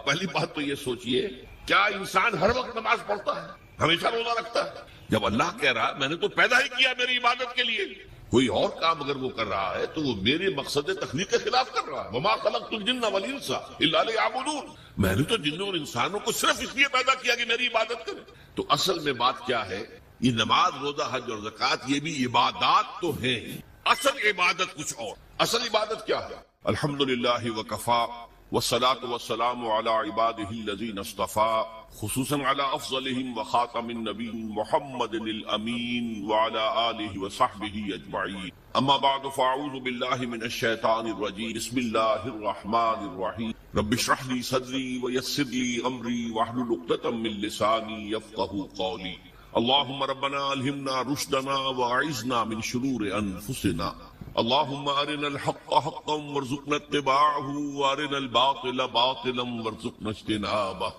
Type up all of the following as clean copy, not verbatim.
پہلی بات تو یہ سوچئے کیا انسان ہر وقت نماز پڑھتا ہے، ہمیشہ روزہ رکھتا ہے؟ جب اللہ کہہ رہا میں نے تو پیدا ہی کیا میری عبادت کے لیے، کوئی اور کام اگر وہ کر رہا ہے تو وہ میرے مقصد تخلیق کے خلاف کر رہا ہے۔ وما خلقت الجن والانس الا لیعبدون، میں نے تو جنوں اور انسانوں کو صرف اس لیے پیدا کیا کہ میری عبادت کریں۔ تو اصل میں بات کیا ہے، یہ نماز، روزہ، حج اور زکوٰۃ یہ بھی عبادات تو ہیں، اصل عبادت کچھ اور۔ اصل عبادت کیا ہے؟ الحمدللہ وکفا والصلاة والسلام على عباده الذین اصطفى خصوصا على افضلهم وخاتم النبیین محمد الامین وعلى آلہ وصحبہ اجمعین، اما بعد فاعوذ باللہ من الشیطان الرجیم، بسم اللہ الرحمن الرحیم، رب اشرح لی صدری ویسر لی امری واحلل عقدۃ من لسانی یفقہوا قولی، اللہم ربنا الہمنا رشدنا واعذنا من شرور انفسنا، اللهم ارنا الحق حقا وارزقنا اتباعه وارنا الباطل باطلا وارزقنا اجتنابه،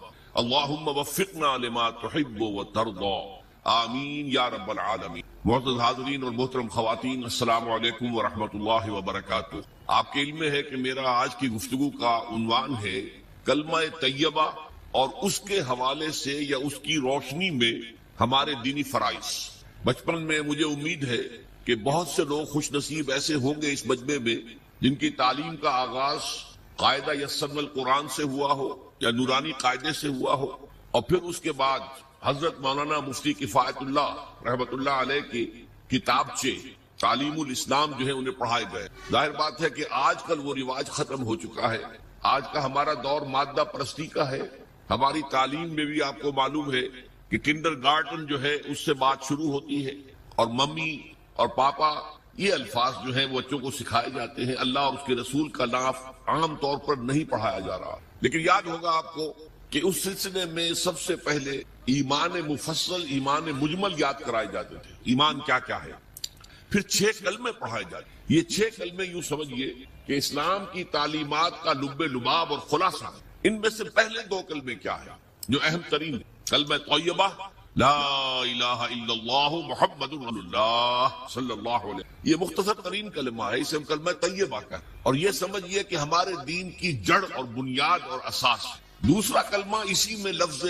اللهم وفقنا لما تحب وترضى، آمین یا رب العالمین۔ معزز حاضرین اور محترم خواتین، السلام علیکم ورحمۃ اللہ وبرکاتہ۔ آپ کے علم میں ہے کہ میرا آج کی گفتگو کا عنوان ہے کلمہ طیبہ اور اس کے حوالے سے یا اس کی روشنی میں ہمارے دینی فرائض۔ بچپن میں مجھے امید ہے کہ بہت سے لوگ خوش نصیب ایسے ہوں گے اس مجمع میں جن کی تعلیم کا آغاز قاعدہ یسرنا القرآن سے ہوا ہو یا نورانی قاعدے سے ہوا ہو، اور پھر اس کے بعد حضرت مولانا مفتی کفایت اللہ رحمۃ اللہ علیہ کی کتابچے تعلیم الاسلام جو ہے انہیں پڑھائے گئے۔ ظاہر بات ہے کہ آج کل وہ رواج ختم ہو چکا ہے، آج کا ہمارا دور مادہ پرستی کا ہے۔ ہماری تعلیم میں بھی آپ کو معلوم ہے کہ کنڈر گارڈن جو ہے اس سے بات شروع ہوتی ہے، اور ممی اور پاپا یہ الفاظ جو ہیں وہ بچوں کو سکھائے جاتے ہیں، اللہ اور اس کے رسول کا نام عام طور پر نہیں پڑھایا جا رہا۔ لیکن یاد ہوگا آپ کو کہ اس سلسلے میں سب سے پہلے ایمان مفصل، ایمان مجمل یاد کرائے جاتے تھے، ایمان کیا کیا ہے، پھر 6 کلمے پڑھائے جاتے۔ یہ 6 کلمے یوں سمجھیے کہ اسلام کی تعلیمات کا لب لباب اور خلاصہ۔ ان میں سے پہلے 2 کلمے کیا ہیں جو اہم ترین ہیں؟ کلمہ طیبہ لا الہ الا اللہ محمد رسول اللہ صلی اللہ علیہ وسلم، یہ مختصر ترین کلمہ ہے، اسے ہم کلمہ طیبہ کا، اور یہ سمجھیے کہ ہمارے دین کی جڑ اور بنیاد اور اساس۔ دوسرا کلمہ اسی میں لفظ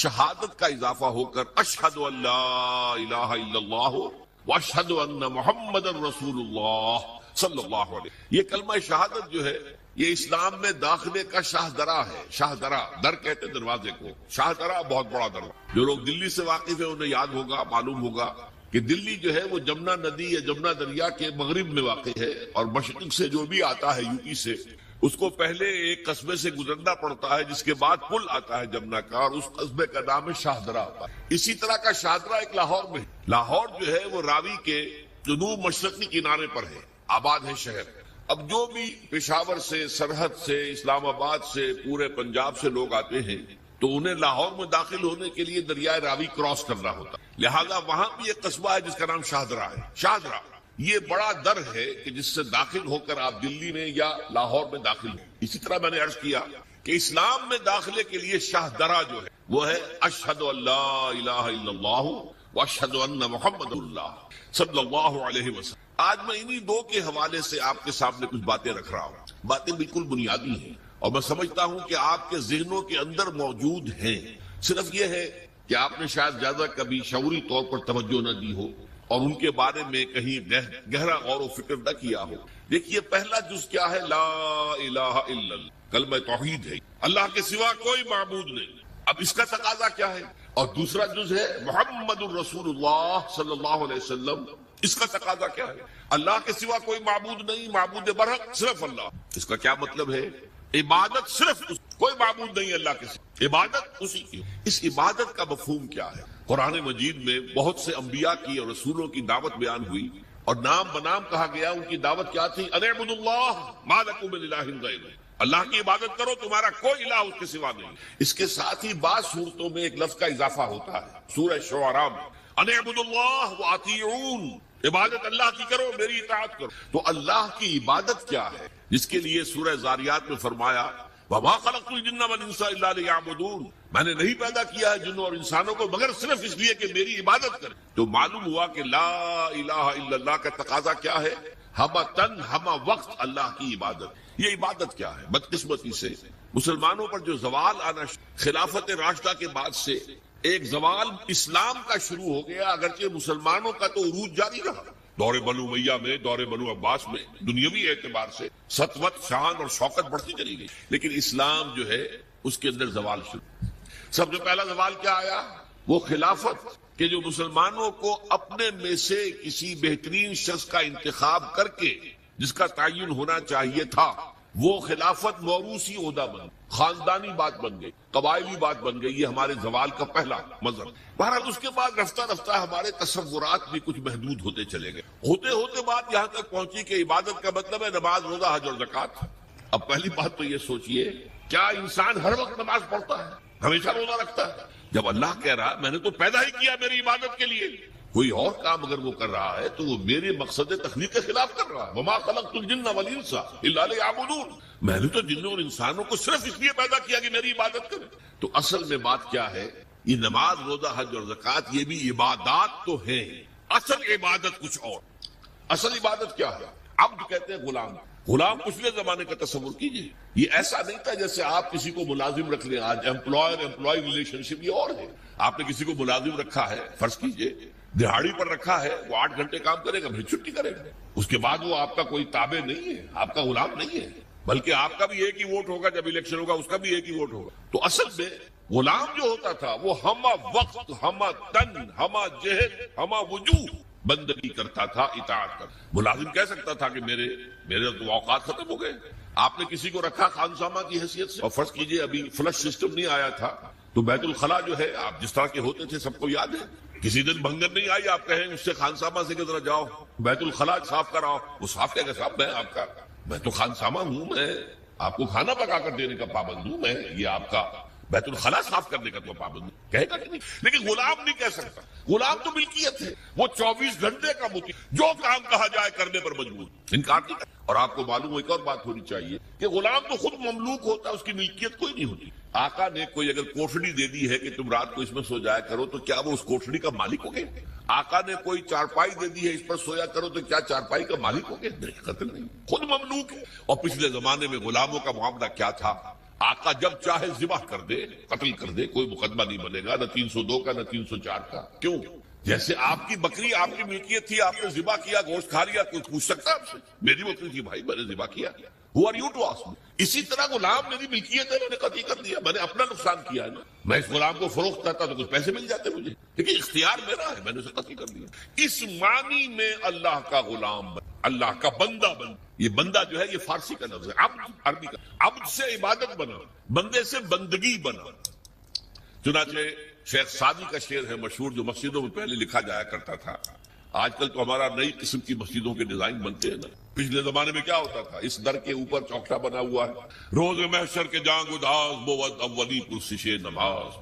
شہادت کا اضافہ ہو کر اشہد ان لا الہ الا اللہ واشہد ان محمد رسول اللہ صلی اللہ علیہ وسلم۔ یہ کلمہ شہادت جو ہے یہ اسلام میں داخلے کا شاہدرہ ہے۔ شاہدرہ، در کہتے ہیں دروازے کو، شاہدرہ بہت بڑا دروازہ۔ جو لوگ دلی سے واقف ہیں انہیں یاد ہوگا، معلوم ہوگا کہ دلی جو ہے وہ جمنا ندی یا جمنا دریا کے مغرب میں واقع ہے، اور مشرق سے جو بھی آتا ہے یو پی سے، اس کو پہلے ایک قصبے سے گزرنا پڑتا ہے جس کے بعد پل آتا ہے جمنا کا، اور اس قصبے کا نام ہے شاہدرہ ہوتا ہے۔ اسی طرح کا شاہدرہ ایک لاہور میں، لاہور جو ہے وہ راوی کے جنوب مشرقی کنارے پر ہے، آباد ہے شہر۔ اب جو بھی پشاور سے، سرحد سے، اسلام آباد سے، پورے پنجاب سے لوگ آتے ہیں تو انہیں لاہور میں داخل ہونے کے لیے دریائے راوی کراس کرنا ہوتا ہے، لہذا وہاں بھی ایک قصبہ ہے جس کا نام شاہدرہ ہے۔ شاہدرہ یہ بڑا در ہے کہ جس سے داخل ہو کر آپ دلی میں یا لاہور میں داخل ہوں۔ اسی طرح میں نے عرض کیا کہ اسلام میں داخلے کے لیے شاہدرہ جو ہے وہ ہے اشہد ان لا الہ الا اللہ واشہد ان محمد اللہ صلی اللہ علیہ وسلم۔ آج میں انہی 2 کے حوالے سے آپ کے سامنے کچھ باتیں رکھ رہا ہوں، باتیں بالکل بنیادی ہیں، اور میں سمجھتا ہوں کہ آپ کے ذہنوں کے اندر موجود ہیں، صرف یہ ہے کہ آپ نے شاید زیادہ کبھی شعوری طور پر توجہ نہ دی ہو اور ان کے بارے میں کہیں گہرا غور و فکر نہ کیا ہو۔ دیکھیے پہلا جز کیا ہے؟ لا الہ الا اللہ، کلمہ توحید ہے، اللہ کے سوا کوئی معبود نہیں۔ اب اس کا تقاضا کیا ہے؟ اور دوسرا جز ہے محمد الرسول اللہ صلی اللہ علیہ وسلم، اس کا تقاضا کیا ہے؟ اللہ کے سوا کوئی معبود نہیں، معبود برحق صرف اللہ۔ اس کا کیا مطلب ہے؟ عبادت صرف کوئی معبود نہیں اللہ کے سوا، عبادت اسی کی۔ اس عبادت کا مفہوم کیا ہے؟ قرآن مجید میں بہت سے انبیاء کی اور رسولوں کی دعوت بیان ہوئی، اور نام بنام کہا گیا ان کی دعوت کیا تھی؟ ان اعبدوا اللہ ما لکم من الہ غیرہ، اللہ کی عبادت کرو، تمہارا کوئی الہ اس کے سوا نہیں۔ اس کے ساتھ ہی بعض صورتوں میں ایک لفظ کا اضافہ ہوتا ہے، سورہ شعراء میں ان اعبدوا اللہ واطیعون، عبادت اللہ کی کرو، میری اطاعت کرو۔ تو اللہ کی عبادت کیا ہے جس کے لیے سورہ زاریات میں فرمایا وَمَا خَلَقْتُ الْجِنَّ وَالْإِنسَ إِلَّا لِيَعْبُدُونَ، میں نے نہیں پیدا کیا ہے جنوں اور انسانوں کو مگر صرف اس لیے کہ میری عبادت کریں۔ تو معلوم ہوا کہ لا الہ الا اللہ کا تقاضا کیا ہے؟ ہمہ تن ہمہ وقت اللہ کی عبادت۔ یہ عبادت کیا ہے؟ بدقسمتی سے مسلمانوں پر جو زوال آنا خلافت راشدہ کے بعد سے ایک زوال اسلام کا شروع ہو گیا، اگرچہ مسلمانوں کا تو عروج جاری رہا۔ دور بنو امیہ میں، دور بنو عباس میں دنیاوی اعتبار سے سطوت، شان اور شوکت بڑھتی چلی گئی، لیکن اسلام جو ہے اس کے اندر زوال شروع۔ سب سے پہلا زوال کیا آیا؟ وہ خلافت کہ جو مسلمانوں کو اپنے میں سے کسی بہترین شخص کا انتخاب کر کے جس کا تعین ہونا چاہیے تھا، وہ خلافت موروثی عہدہ بن گئی، خاندانی بات بن گئی، قبائلی بات بن گئی۔ یہ ہمارے زوال کا پہلا منظر۔ بہرحال اس کے بعد رفتہ رفتہ ہمارے تصورات بھی کچھ محدود ہوتے چلے گئے، ہوتے ہوتے بات یہاں تک پہنچی کہ عبادت کا مطلب ہے نماز، روزہ، حج اور زکوٰۃ۔ اب پہلی بات تو یہ سوچئے، کیا انسان ہر وقت نماز پڑھتا ہے، ہمیشہ روزہ رکھتا ہے؟ جب اللہ کہہ رہا میں نے تو پیدا ہی کیا میری عبادت کے لیے، کوئی اور کام اگر وہ کر رہا ہے تو وہ میرے مقصد تخلیق کے خلاف کر رہا ہے۔ وما خلقت الجن والانس الا لیعبدون، میں نے تو جنوں اور انسانوں کو صرف اس لیے پیدا کیا کہ میری عبادت کریں۔ تو اصل میں بات کیا ہے؟ یہ نماز، روزہ، حج اور زکوٰۃ یہ بھی عبادات تو ہیں، اصل عبادت کچھ اور۔ اصل عبادت کیا ہے؟ عبد کہتے ہیں غلام۔ غلام پچھلے زمانے کا تصور کیجیے، یہ ایسا نہیں تھا جیسے آپ کسی کو ملازم رکھ لیں۔ آج امپلائی ریلیشن شپ یہ اور ہے۔ آپ نے کسی کو ملازم رکھا ہے، فرض کیجیے دہاڑی پر رکھا ہے، وہ 8 گھنٹے کام کرے گا پھر چھٹی کرے گا، اس کے بعد وہ آپ کا کوئی تابع نہیں ہے، آپ کا غلام نہیں ہے، بلکہ آپ کا بھی ایک ہی ووٹ ہوگا، جب الیکشن ہوگا اس کا بھی ایک ہی ووٹ ہوگا۔ تو اصل میں غلام جو ہوتا تھا وہ ہمہ وقت، ہمہ تن، ہمہ جہد، ہمہ وجوہ بندگی کرتا تھا، اطاعت کرتا۔ ملازم کہہ سکتا تھا کہ میرے تو اوقات ختم ہو گئے۔ آپ نے کسی کو رکھا خانسامہ کی حیثیت سے، اور فرض کیجئے ابھی فلش سسٹم نہیں آیا تھا تو بیت الخلاء جو ہے آپ جس طرح کے ہوتے تھے سب کو یاد ہے۔ کسی دن بھنگر نہیں آئی، آپ کہیں اس سے خانسامہ سے کہ ذرا جاؤ بیت الخلاء صاف کراؤ، وہ صاف کہے گا صاحب میں تو خانسامہ ہوں، میں آپ کو کھانا پکا کر دینے کا پابند ہوں، میں یہ آپ کا بیت الخلاء صاف کرنے کا تو پابند ہوں، کہے گا کہ نہیں؟ لیکن غلام نہیں کہہ سکتا، غلام تو ملکیت ہے، وہ 24 گھنٹے کا مطیع، جو کام کہا جائے کرنے پر مجبور، انکار نہیں کرتا۔ اور آپ کو معلوم ہو ایک اور بات ہونی چاہیے کہ غلام تو خود مملوک ہوتا ہے، اس کی ملکیت کوئی نہیں ہوتی۔ آقا نے کوئی اگر کوٹھڑی دے دی ہے کہ تم رات کو اس میں سو جایا کرو تو کیا وہ اس کوٹھڑی کا مالک ہو گئے؟ آقا نے کوئی چارپائی دے دی ہے اس پر سویا کرو تو کیا چارپائی کا مالک ہو گئے؟ نہیں، قتل نہیں، خود مملوک ہے۔ اور پچھلے زمانے میں غلاموں کا معاملہ کیا تھا؟ آقا جب چاہے ذبح کر دے، قتل کر دے، کوئی مقدمہ نہیں بنے گا، نہ 302 کا نہ 304 کا۔ کیوں؟ جیسے آپ کی بکری آپ کی ملکیت تھی، آپ نے ذبح کیا، گوشت کھا لیا، کوئی پوچھ سکتا ہے آپ سے؟ میری بکری تھی بھائی، میں نے ذبح کیا، Who are you to ask me؟ اسی طرح غلام میری ملکیت ہے، میں نے قتل کر دیا، میں نے اپنا نقصان کیا ہے نا، میں اس غلام کو فروخت کرتا تو کچھ پیسے مل جاتے مجھے، لیکن اختیار میرا ہے، میں نے اسے قتل کر دیا۔ اس معنی میں اللہ کا غلام بن، اللہ کا بندہ بن۔ یہ بندہ جو ہے یہ فارسی کا لفظ ہے، عبد عربی کا، عبد سے عبادت بنا، بندے سے بندگی بنا۔ چنانچہ شیخ سعدی کا شعر ہے مشہور، جو مسجدوں میں پہلے لکھا جایا کرتا تھا۔ آج کل تو ہمارا نئی قسم کی مسجدوں کے ڈیزائن بنتے ہیں نا، پچھلے زمانے میں کیا ہوتا تھا؟ اس در کے اوپر چوکٹا بنا ہوا ہے، روز محشر کے جانگ اداس بود اولی پرسش نماز،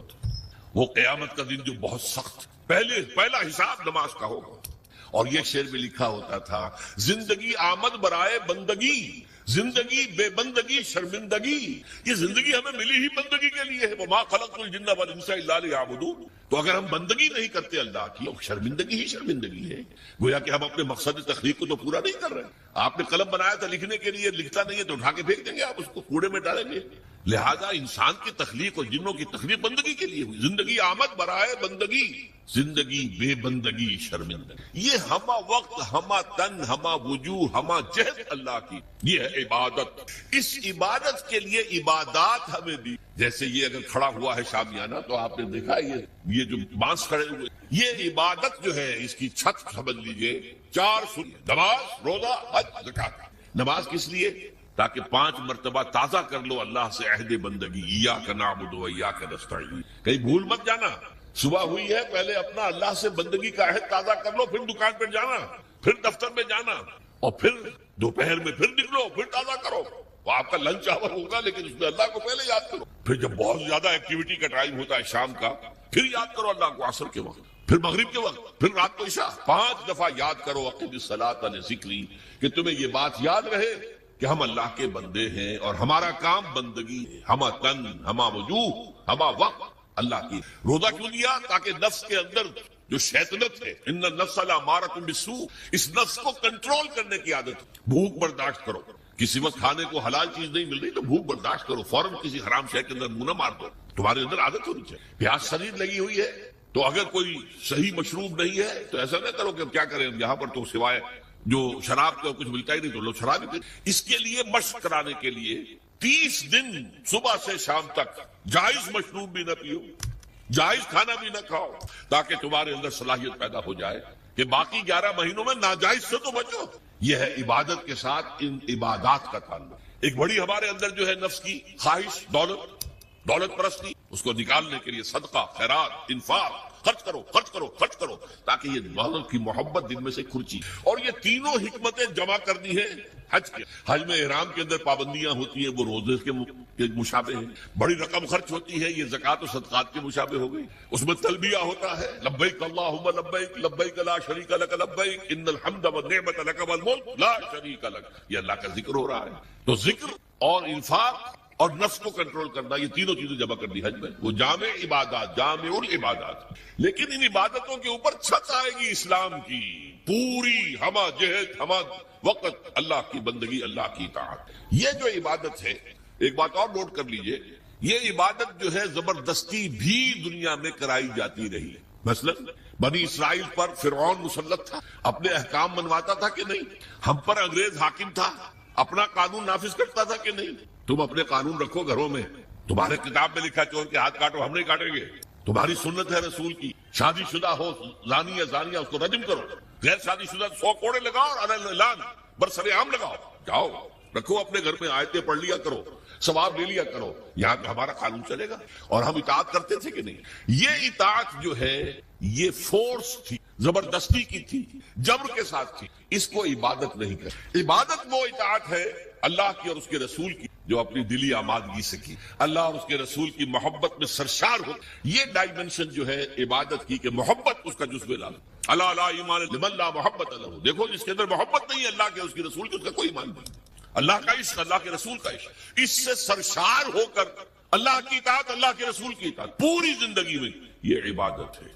وہ قیامت کا دن جو بہت سخت، پہلا حساب نماز کا ہوگا۔ اور یہ شعر میں لکھا ہوتا تھا، زندگی آمد برائے بندگی، زندگی بے بندگی شرمندگی۔ یہ زندگی ہمیں ملی ہی بندگی کے لیے ہے، وما خلقت الجن والانس الا لیعبدون۔ تو اگر ہم بندگی نہیں کرتے اللہ کی، شرمندگی ہی شرمندگی ہے، گویا کہ ہم اپنے مقصد تخلیق کو تو پورا نہیں کر رہے۔ آپ نے قلم بنایا تھا لکھنے کے لیے، لکھتا نہیں ہے تو اٹھا کے پھینک دیں گے، آپ اس کو کوڑے میں ڈالیں گے۔ لہذا انسان کی تخلیق اور جنوں کی تخلیق بندگی کے لیے ہوئی۔ زندگی آمد برائے بندگی، زندگی بے بندگی شرمندگی۔ یہ ہمہ وقت، ہمہ تن، ہمہ وجوہ، ہمہ جہد اللہ کی، یہ ہے عبادت۔ اس عبادت کے لیے عبادات ہمیں دی۔ جیسے یہ اگر کھڑا ہوا ہے شامیانہ تو آپ نے دیکھا یہ جو بانس کھڑے ہوئے، یہ عبادت جو ہے اس کی چھت سمجھ لیجئے 4 نماز، روزہ، حج، زکوٰۃ۔ نماز کس لیے؟ تاکہ 5 مرتبہ تازہ کر لو اللہ سے عہد بندگی، ایاک نعبد و ایاک نستعین۔ کہیں بھول مت جانا، صبح ہوئی ہے پہلے اپنا اللہ سے بندگی کا عہد تازہ کر لو، پھر دکان پر جانا، پھر دفتر میں جانا، اور پھر دوپہر میں پھر نکلو، پھر تازہ کرو۔ وہ آپ کا لنچ آور ہوگا لیکن اس میں اللہ کو پہلے یاد کرو۔ پھر جب بہت زیادہ ایکٹیویٹی کا ٹائم ہوتا ہے شام کا، پھر یاد کرو اللہ کو عصر کے وقت، پھر مغرب کے وقت، پھر رات کو عشاء۔ 5 دفعہ یاد کرو اقم الصلاۃ لذکری، کہ تمہیں یہ بات یاد رہے کہ ہم اللہ کے بندے ہیں اور ہمارا کام بندگی ہے، ہمہ تن، ہمہ وجوہ، ہمہ وقت اللہ کی۔ روزہ کیوں دیا؟ تاکہ نفس کے اندر جو شیطنت ہے، ان النفس لامارۃ بالسوء، اس نفس کو کنٹرول کرنے کی عادت، بھوک برداشت کرو کسی وقت کھانے کو حلال چیز نہیں مل رہی تو بھوک برداشت کرو، فوراً کسی حرام شے کے اندر منہ نہ مار دو، تمہارے اندر عادت ہونی چاہیے۔ پیاس شدید لگی ہوئی ہے تو اگر کوئی صحیح مشروب نہیں ہے تو ایسا نہ کرو کہ کیا کریں یہاں پر تو سوائے جو شراب کا کچھ ملتا ہی نہیں تو لوگ شراب ہی پیتے۔ اس کے لیے مشق کرانے کے لیے 30 دن صبح سے شام تک جائز مشروب بھی نہ پیو، جائز کھانا بھی نہ کھاؤ، تاکہ تمہارے اندر صلاحیت پیدا ہو جائے کہ باقی 11 مہینوں میں ناجائز سے تو بچو۔ یہ ہے عبادت کے ساتھ ان عبادات کا تعلق۔ ایک بڑی ہمارے اندر جو ہے نفس کی خواہش، دولت پرستی، اس کو نکالنے کے لیے صدقہ، خیرات، انفاق، خرچ کرو خرچ کرو خرچ کرو، تاکہ یہ دولت کی محبت دل میں سے کھرچی۔ اور یہ تینوں حکمتیں جمع کرنی ہے حج کے۔ حج میں احرام کے اندر پابندیاں ہوتی ہیں، وہ روزے کے مشابہ ہیں، بڑی رقم خرچ ہوتی ہے، یہ زکوٰۃ و صدقات کے مشابہ ہو گئی۔ اس میں تلبیہ ہوتا ہے، لبیک اللہم لبیک لبیک لا شریک لک لبیک ان الحمد والنعمت لک والملک لا شریک لک، یہ اللہ کا ذکر ہو رہا ہے۔ تو ذکر اور انفاق اور نفس کو کنٹرول کرنا، یہ تینوں چیزیں جمع کر دی حج میں، وہ جامع عبادات، جامع العبادات۔ لیکن ان عبادتوں کے اوپر چھت آئے گی اسلام کی پوری، ہمہ جہت ہمہ وقت اللہ کی بندگی، اللہ کی اطاعت۔ یہ جو عبادت ہے، ایک بات اور نوٹ کر لیجئے، یہ عبادت جو ہے زبردستی بھی دنیا میں کرائی جاتی رہی۔ مثلا بنی اسرائیل پر فرعون مسلط تھا، اپنے احکام منواتا تھا کہ نہیں؟ ہم پر انگریز حاکم تھا، اپنا قانون نافذ کرتا تھا کہ نہیں؟ تم اپنے قانون رکھو گھروں میں، تمہارے کتاب میں لکھا چور کے ہاتھ کاٹو، ہم نہیں کاٹیں گے۔ تمہاری سنت ہے رسول کی، شادی شدہ ہو زانی یا زانیہ اس کو رجم کرو، غیر شادی شدہ 100 کوڑے لگاؤ اور اعلان برسر عام لگاؤ، جاؤ رکھو اپنے گھر میں، آیتیں پڑھ لیا کرو، ثواب لے لیا کرو، یہاں تو ہمارا قانون چلے گا۔ اور ہم اطاعت کرتے تھے کہ نہیں؟ یہ اطاعت جو ہے یہ فورس تھی، زبردستی کی تھی، جبر کے ساتھ تھی، اس کو عبادت نہیں کہتے۔ عبادت وہ اطاعت ہے اللہ کی اور اس کے رسول کی جو اپنی دلی آمادگی سے کی، اللہ اور اس کے رسول کی محبت میں سرشار ہو۔ یہ ڈائمنشن جو ہے عبادت کی کہ محبت اس کا جزو لا، اللہ لا ایمان لمن لا محبت له۔ دیکھو جس کے اندر محبت نہیں ہے اللہ کے اس کے رسول کی، اس کا کوئی ایمان نہیں۔ اللہ کا عشق، اللہ کے رسول کا عشق، اس سے سرشار ہو کر اللہ کی اطاعت، اللہ کے رسول کی اطاعت پوری زندگی میں، یہ عبادت ہے۔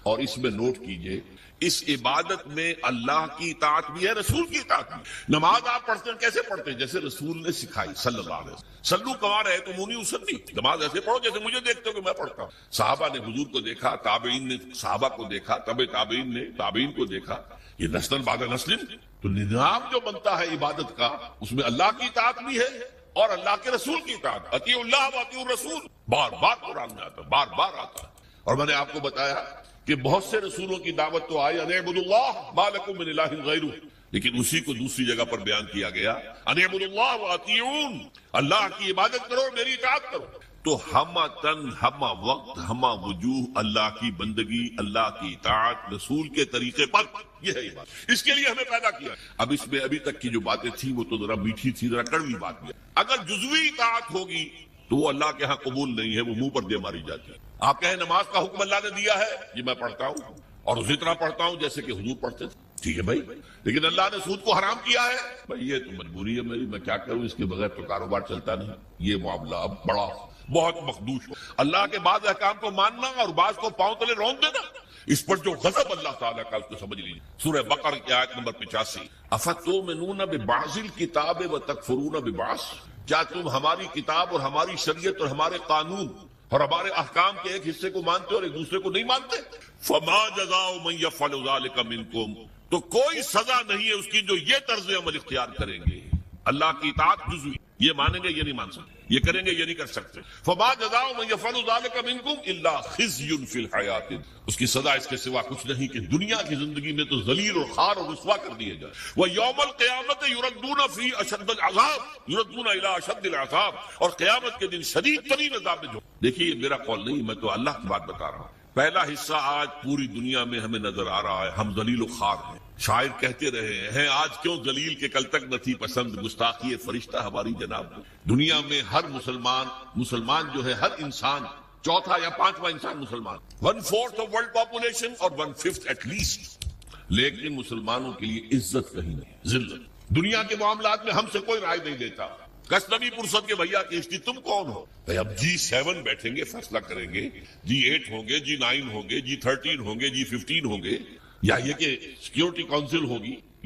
اور اس میں نوٹ کیجئے، اس عبادت میں اللہ کی اطاعت بھی ہے، رسول کی اطاعت بھی۔ نماز آپ پڑھتے ہیں کیسے پڑھتے ہیں؟ جیسے رسول نے سکھائی صلی اللہ علیہ وسلم۔ سلو کما رہے تو مونی اسلی، نماز ایسے پڑھو جیسے مجھے دیکھتے ہو کہ میں پڑھتا ہوں۔ صحابہ نے حضور کو دیکھا، تابعین نے صحابہ کو دیکھا، تابعین نے تابعین کو دیکھا، یہ نسل بعد نسل۔ تو نظام جو بنتا ہے عبادت کا، اس میں اللہ کی اطاعت بھی ہے اور اللہ کے رسول کی اطاعت۔ اطیعوا اللہ واطیعوا الرسول بار بار قرآن میں آتا ہے، بار بار آتا ہے۔ اور میں نے آپ کو بتایا کہ بہت سے رسولوں کی دعوت تو آئی ان اعبدوا اللہ ما لکم من الہ غیرہ، لیکن اسی کو دوسری جگہ پر بیان کیا گیا ان اعبدوا اللہ واطیعون، اللہ کی عبادت کرو، میری اطاعت کرو۔ تو ہمہ تن، ہمہ وقت، ہمہ وجوہ اللہ کی بندگی، اللہ کی اطاعت رسول کے طریقے پر، یہ ہے عبادت۔ اس کے لیے ہمیں پیدا کیا۔ اب اس میں ابھی تک کی جو باتیں تھیں وہ تو ذرا میٹھی تھی، ذرا کڑوی بات بھی۔ اگر جزوی اطاعت ہوگی تو وہ اللہ کے ہاں قبول نہیں ہے، وہ منہ پر دے ماری جاتی ہے۔ آپ کہیں نماز کا حکم اللہ نے دیا ہے، یہ میں پڑھتا ہوں اور اسی طرح پڑھتا ہوں جیسے کہ حضور پڑھتے تھے، ٹھیک ہے بھائی، لیکن اللہ نے سود کو حرام کیا ہے، بھائی یہ تو مجبوری ہے میری، میں کیا کروں، اس کے بغیر تو کاروبار چلتا نہیں۔ یہ معاملہ اب بڑا بہت مخدوش ہو۔ اللہ کے بعض احکام کو ماننا اور بعض کو پاؤں تلے رون دینا، اس پر جو غضب اللہ تعالیٰ کا، اس کو سمجھ لیجیے۔ سورہ بقرہ کی آیت نمبر 85، افتؤمنون ببعض الکتاب وتکفرون ببعض، کیا تم ہماری کتاب اور ہماری شریعت اور ہمارے قانون اور ہمارے احکام کے ایک حصے کو مانتے اور ایک دوسرے کو نہیں مانتے؟ فما جزاء من یفعل ذلک منکم، تو کوئی سزا نہیں ہے اس کی جو یہ طرز عمل اختیار کریں گے۔ اللہ کی اطاعت جزوی، یہ مانیں گے یہ نہیں مان سکتے، یہ کریں گے یہ نہیں کر سکتے۔ فما جزاء من یفعل ذلک منکم الا خزی فی الحیاۃ، اس کی سزا اس کے سوا کچھ نہیں کہ دنیا کی زندگی میں تو ذلیل اور خوار اور رسوا کر دیے جائے۔ ویوم القیامت یردون فی اشد العذاب، یردون الی اشد العذاب، اور قیامت کے دن شدید ترین عذاب میں جو۔ دیکھیے یہ میرا قول نہیں، میں تو اللہ کی بات بتا رہا ہوں۔ پہلا حصہ آج پوری دنیا میں ہمیں نظر آ رہا ہے، ہم ذلیل و خوار ہیں۔ شاعر کہتے رہے ہیں آج کیوں ذلیل کے کل تک نہ تھی پسند، گستاخی فرشتہ ہماری جناب۔ دنیا میں ہر مسلمان جو ہے، ہر انسان چوتھا یا پانچواں انسان مسلمان، 1/4 آف ورلڈ پاپولیشن اور 1/5 ایٹ لیسٹ، لیکن مسلمانوں کے لیے عزت کہیں نہیں، ذلت۔ دنیا کے معاملات میں ہم سے کوئی رائے نہیں دیتا۔ کسنوی پرسد کے بھیا کشتی تم کون ہو؟ اب G7 بیٹھیں گے فیصلہ کریں گے، G8 ہوں گے، G9 ہوں گے، G13 ہوں گے، G15 ہوں گے، یا یہ کہ سیکیورٹی کونسل ہوگی،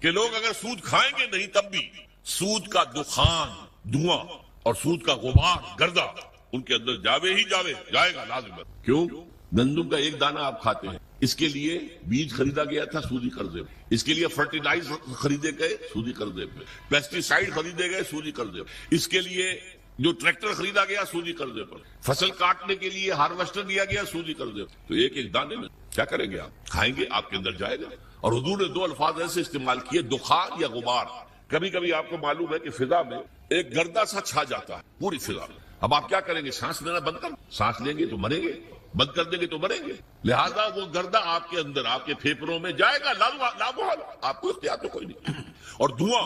کہ لوگ اگر سود کھائیں گے نہیں تب بھی سود کا دخان، دھواں اور سود کا غبار، گردہ ان کے اندر جائے گا لازم ہے۔ کیوں؟ گندم کا ایک دانہ آپ کھاتے ہیں، اس کے لیے بیج خریدا گیا تھا سودی قرضے میں، اس کے لیے فرٹیلائزر خریدے گئے سودی قرضے میں، پیسٹی سائیڈ خریدے گئے سودی قرضے میں، اس کے لیے جو ٹریکٹر خریدا گیا سودی قرضے پر، فصل کاٹنے کے لیے ہارویسٹر دیا گیا سودی قرضے پر۔ تو ایک ایک دانے میں کیا کریں گے آپ؟ کھائیں گے، آپ کے اندر جائے گا۔ اور حضور نے دو الفاظ ایسے استعمال کیے، دخان یا غبار۔ کبھی کبھی آپ کو معلوم ہے کہ فضا میں ایک گردہ سا چھا جاتا ہے پوری فضا میں، اب آپ کیا کریں گے؟ سانس لینا بند کر، سانس لیں گے تو مریں گے، بند کر دیں گے تو مریں گے، لہذا وہ گردہ آپ کے اندر، آپ کے پھیپھڑوں میں جائے گا، لامحال، آپ کو اختیار تو کوئی نہیں۔ اور دھواں،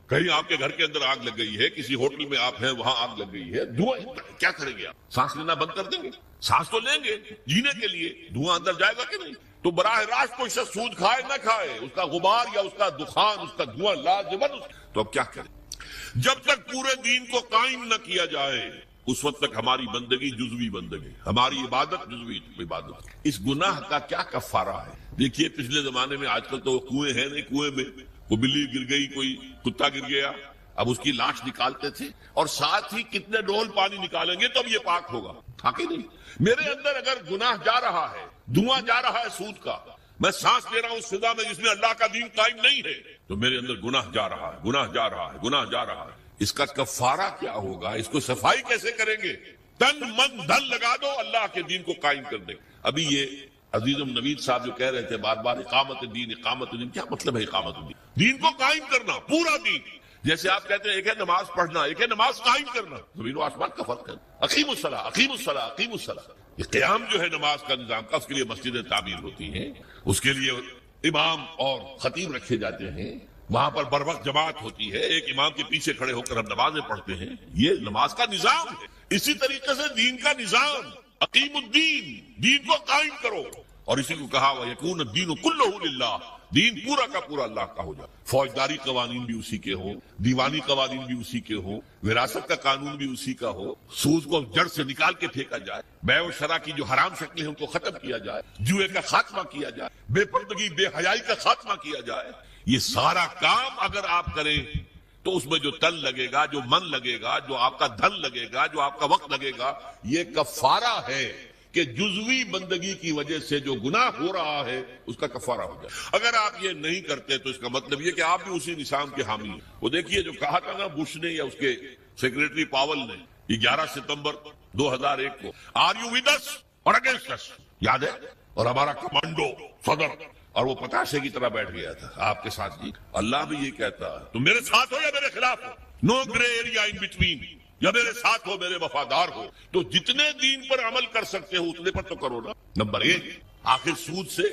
کہیں آپ کے گھر کے اندر آگ لگ گئی ہے، کسی ہوٹل میں آپ ہیں وہاں آگ لگ گئی ہے، دھواں کیا کریں گے آپ؟ سانس لینا بند کر دیں گے؟ سانس تو لیں گے جینے کے لیے، دھواں اندر جائے گا کہ نہیں؟ تو براہ راست کوئی شخص سود کھائے نہ کھائے، اس کا غبار یا اس کا دخان، اس کا دھواں لازمن۔ تو اب کیا کریں؟ جب تک پورے دین کو قائم نہ کیا جائے اس وقت تک ہماری بندگی جزوی بندگی، ہماری عبادت جزوی عبادت۔ اس گناہ کا کیا کفارہ ہے؟ دیکھیے پچھلے زمانے میں، آج کل تو کنویں ہیں نہیں، کنویں میں کوئی بلی گر گئی، کوئی کتا گر گیا، اب اس کی لاش نکالتے تھے، اور ساتھ ہی کتنے ڈول پانی نکالیں گے تب یہ پاک ہوگا؟ تھا کہ نہیں؟ میرے اندر اگر گناہ جا رہا ہے، دھواں جا رہا ہے سود کا، میں سانس لے رہا ہوں اس فضا میں جس میں اللہ کا دین قائم نہیں ہے، تو میرے اندر گناہ جا رہا ہے، گناہ جا رہا ہے، گناہ جا رہا ہے۔ اس کا کفارہ کیا ہوگا؟ اس کو صفائی کیسے کریں گے؟ تن من دھن لگا دو اللہ کے دین کو قائم کر دیں۔ ابھی یہ عزیزم نوید صاحب جو کہہ رہے تھے بار بار اقامت دین، اقامت دین، کیا مطلب ہے اقامت دین؟ دین کو قائم کرنا، پورا دین۔ جیسے آپ کہتے ہیں ایک ہے نماز پڑھنا، ایک ہے نماز قائم کرنا، زمین و آسمان کا فرق ہے۔ اقیم الصلاۃ، اقیم الصلاۃ، اقیم الصلاۃ۔ یہ قیام جو ہے نماز کا نظام کا، اس کے لیے مسجدیں تعمیر ہوتی ہیں، اس کے لیے امام اور خطیب رکھے جاتے ہیں، وہاں پر بر وقت جماعت ہوتی ہے، ایک امام کے پیچھے کھڑے ہو کر ہم نمازیں پڑھتے ہیں، یہ نماز کا نظام ہے۔ اسی طریقے سے دین کا نظام، اقیم الدین، دین کو قائم کرو، اور اسی کو کہا وَيَكُونَ الدِّينُ كُلُّهُ لِلَّهِ، دین پورا کا پورا اللہ کا ہو جائے۔ فوجداری قوانین بھی اسی کے ہوں، دیوانی قوانین بھی اسی کے ہوں، وراثت کا قانون بھی اسی کا ہو، سود کو جڑ سے نکال کے پھینکا جائے، بیع و شرع کی جو حرام شکلیں ہیں ان کو ختم کیا جائے، جوئے کا خاتمہ کیا جائے، بے پردگی بے حیائی کا خاتمہ کیا جائے۔ یہ سارا کام اگر آپ کریں تو اس میں جو تن لگے گا، جو من لگے گا، جو آپ کا دھن لگے گا، جو آپ کا وقت لگے گا، یہ کفارہ ہے کہ جزوی بندگی کی وجہ سے جو گناہ ہو رہا ہے اس کا کفارہ ہو جائے۔ اگر آپ یہ نہیں کرتے تو اس کا مطلب یہ کہ آپ بھی اسی نظام کے حامی ہیں۔ وہ دیکھیے جو کہا تھا نا بش نے یا اس کے سیکریٹری پاول نے 11 ستمبر 2001 کو، آر یو ود اس اور اگینسٹ اس، یاد ہے؟ اور ہمارا کمانڈو صدر اور وہ پتاشے کی طرح بیٹھ گیا تھا آپ کے ساتھ۔ جی اللہ بھی یہ کہتا ہے تم میرے ساتھ ہو یا میرے خلاف ہو، نو گرے ایریا ان بٹوین، یا میرے ساتھ ہو میرے وفادار ہو۔ تو جتنے دین پر عمل کر سکتے ہو اتنے پر تو کرو نا۔ نمبر 1، آخر سود سے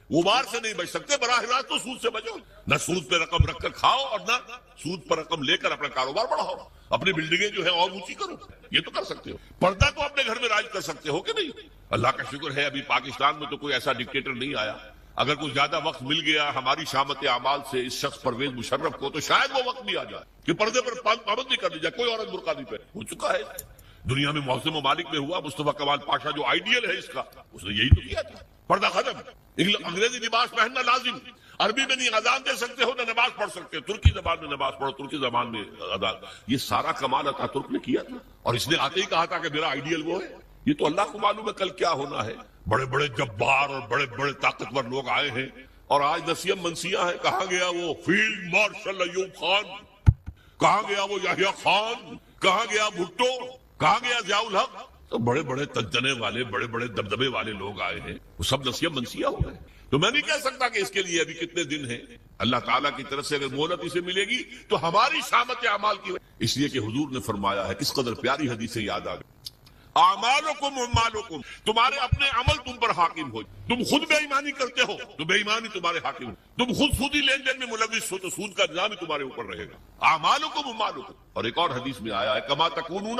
غبار سے نہیں بچ سکتے، براہ راست تو سود سے بچو، نہ سود پہ رقم رکھ کر کھاؤ اور نہ سود پر رقم لے کر اپنا کاروبار بڑھاؤ، اپنی بلڈنگیں جو ہیں اور اونچی کرو، یہ تو کر سکتے ہو۔ پردہ تو اپنے گھر میں راج کر سکتے ہو کہ نہیں؟ اللہ کا شکر ہے ابھی پاکستان میں تو کوئی ایسا ڈکٹیٹر نہیں آیا۔ اگر کچھ زیادہ وقت مل گیا ہماری شامت اعمال سے اس شخص پرویز مشرف کو تو شاید وہ وقت بھی آ جائے کہ پردے پر پابندی کر دی جائے، کوئی عورت برقع نہیں پہنے۔ ہو چکا ہے دنیا میں، محسن ممالک میں ہوا، مصطفیٰ کمال پاشا جو آئیڈیل ہے اس کا، اس نے یہی تو کیا تھا، پردہ ختم، انگریزی لباس پہننا لازم، عربی میں نہیں اذان دے سکتے ہو نہ نماز پڑھ سکتے، ترکی زبان میں نماز پڑھو، ترکی زبان میں اذان۔ یہ سارا کمال اتاترک نے کیا تھا، اور اس نے آتے ہی کہا تھا کہ میرا آئیڈیل وہ ہے۔ یہ تو اللہ کو معلوم ہے کل کیا ہونا ہے۔ بڑے بڑے جبار اور بڑے بڑے طاقتور لوگ آئے ہیں، اور آج نسیم منسیاں ہے۔ کہاں گیا وہ فیلڈ مارشل ایوب خان، کہاں گیا وہ یحییٰ خان، کہاں گیا بھٹو، کہاں گیا ضیاء الحق؟ تو بڑے بڑے تنتنے والے، بڑے بڑے دبدبے والے لوگ آئے ہیں، وہ سب نسیم منسیاں ہو گئے۔ تو میں نہیں کہہ سکتا کہ اس کے لیے ابھی کتنے دن ہیں۔ اللہ تعالیٰ کی طرف سے اگر مہلت اسے ملے گی تو ہماری شامت اعمال کی وجہ، اس لیے کہ حضور نے فرمایا ہے، کس قدر پیاری حدیث سے یاد آ گئی، اعمالکم اموالکم، تمہارے اپنے عمل تم پر حاکم ہو۔ تم خود بے ایمانی کرتے ہو تو بے ایمانی تمہارے حاکم ہو، تم خود سودی لین دین میں ملوث ہو تو سود کا نظام ہی تمہارے اوپر رہے گا۔ اعمالکم اموالکم، اور ایک اور حدیث میں آیا ہے کما تکونون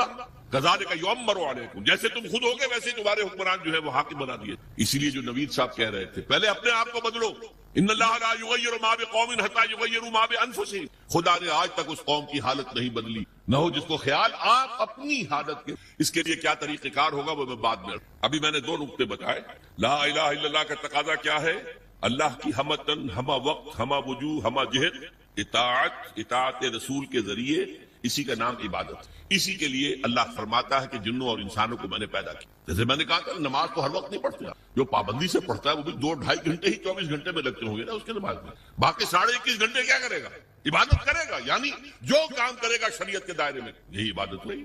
کذالک یؤمر علیکم، جیسے تم خود ہوگے ویسے تمہارے حکمران جو ہے وہ حاکم بنا دیے۔ اسی لیے جو نوید صاحب کہہ رہے تھے پہلے اپنے آپ کو بدلو، ان اللہ لا یغیر ما بقوم حتی یغیروا ما بانفسہم، خدا نے آج تک اس قوم کی حالت نہیں بدلی، نہ ہو جس کو خیال آپ اپنی حالت کے۔ اس کے لیے کیا طریقہ کار ہوگا وہ میں بعد میں، ابھی میں نے 2 نقطے بتائے۔ لا الہ الا اللہ کا تقاضا کیا ہے؟ اللہ کی ہمتن، ہمہ وقت، ہمہ وجوہ، ہمہ جہت اطاعت رسول کے ذریعے، اسی کا نام عبادت. اسی کے لیے اللہ فرماتا ہے کہ جنوں اور انسانوں کو میں نے پیدا کیا. جیسے میں نے کہا تھا نماز تو ہر وقت نہیں پڑھتے، جو پابندی سے پڑھتا ہے وہ بھی 2-2.5 گھنٹے ہی 24 گھنٹے میں لگتے ہوں گے نا اس کے نماز میں. باقی 21.5 گھنٹے کیا کرے گا؟ عبادت کرے گا. یعنی جو کام کرے گا شریعت کے دائرے میں یہی عبادت ہوئی.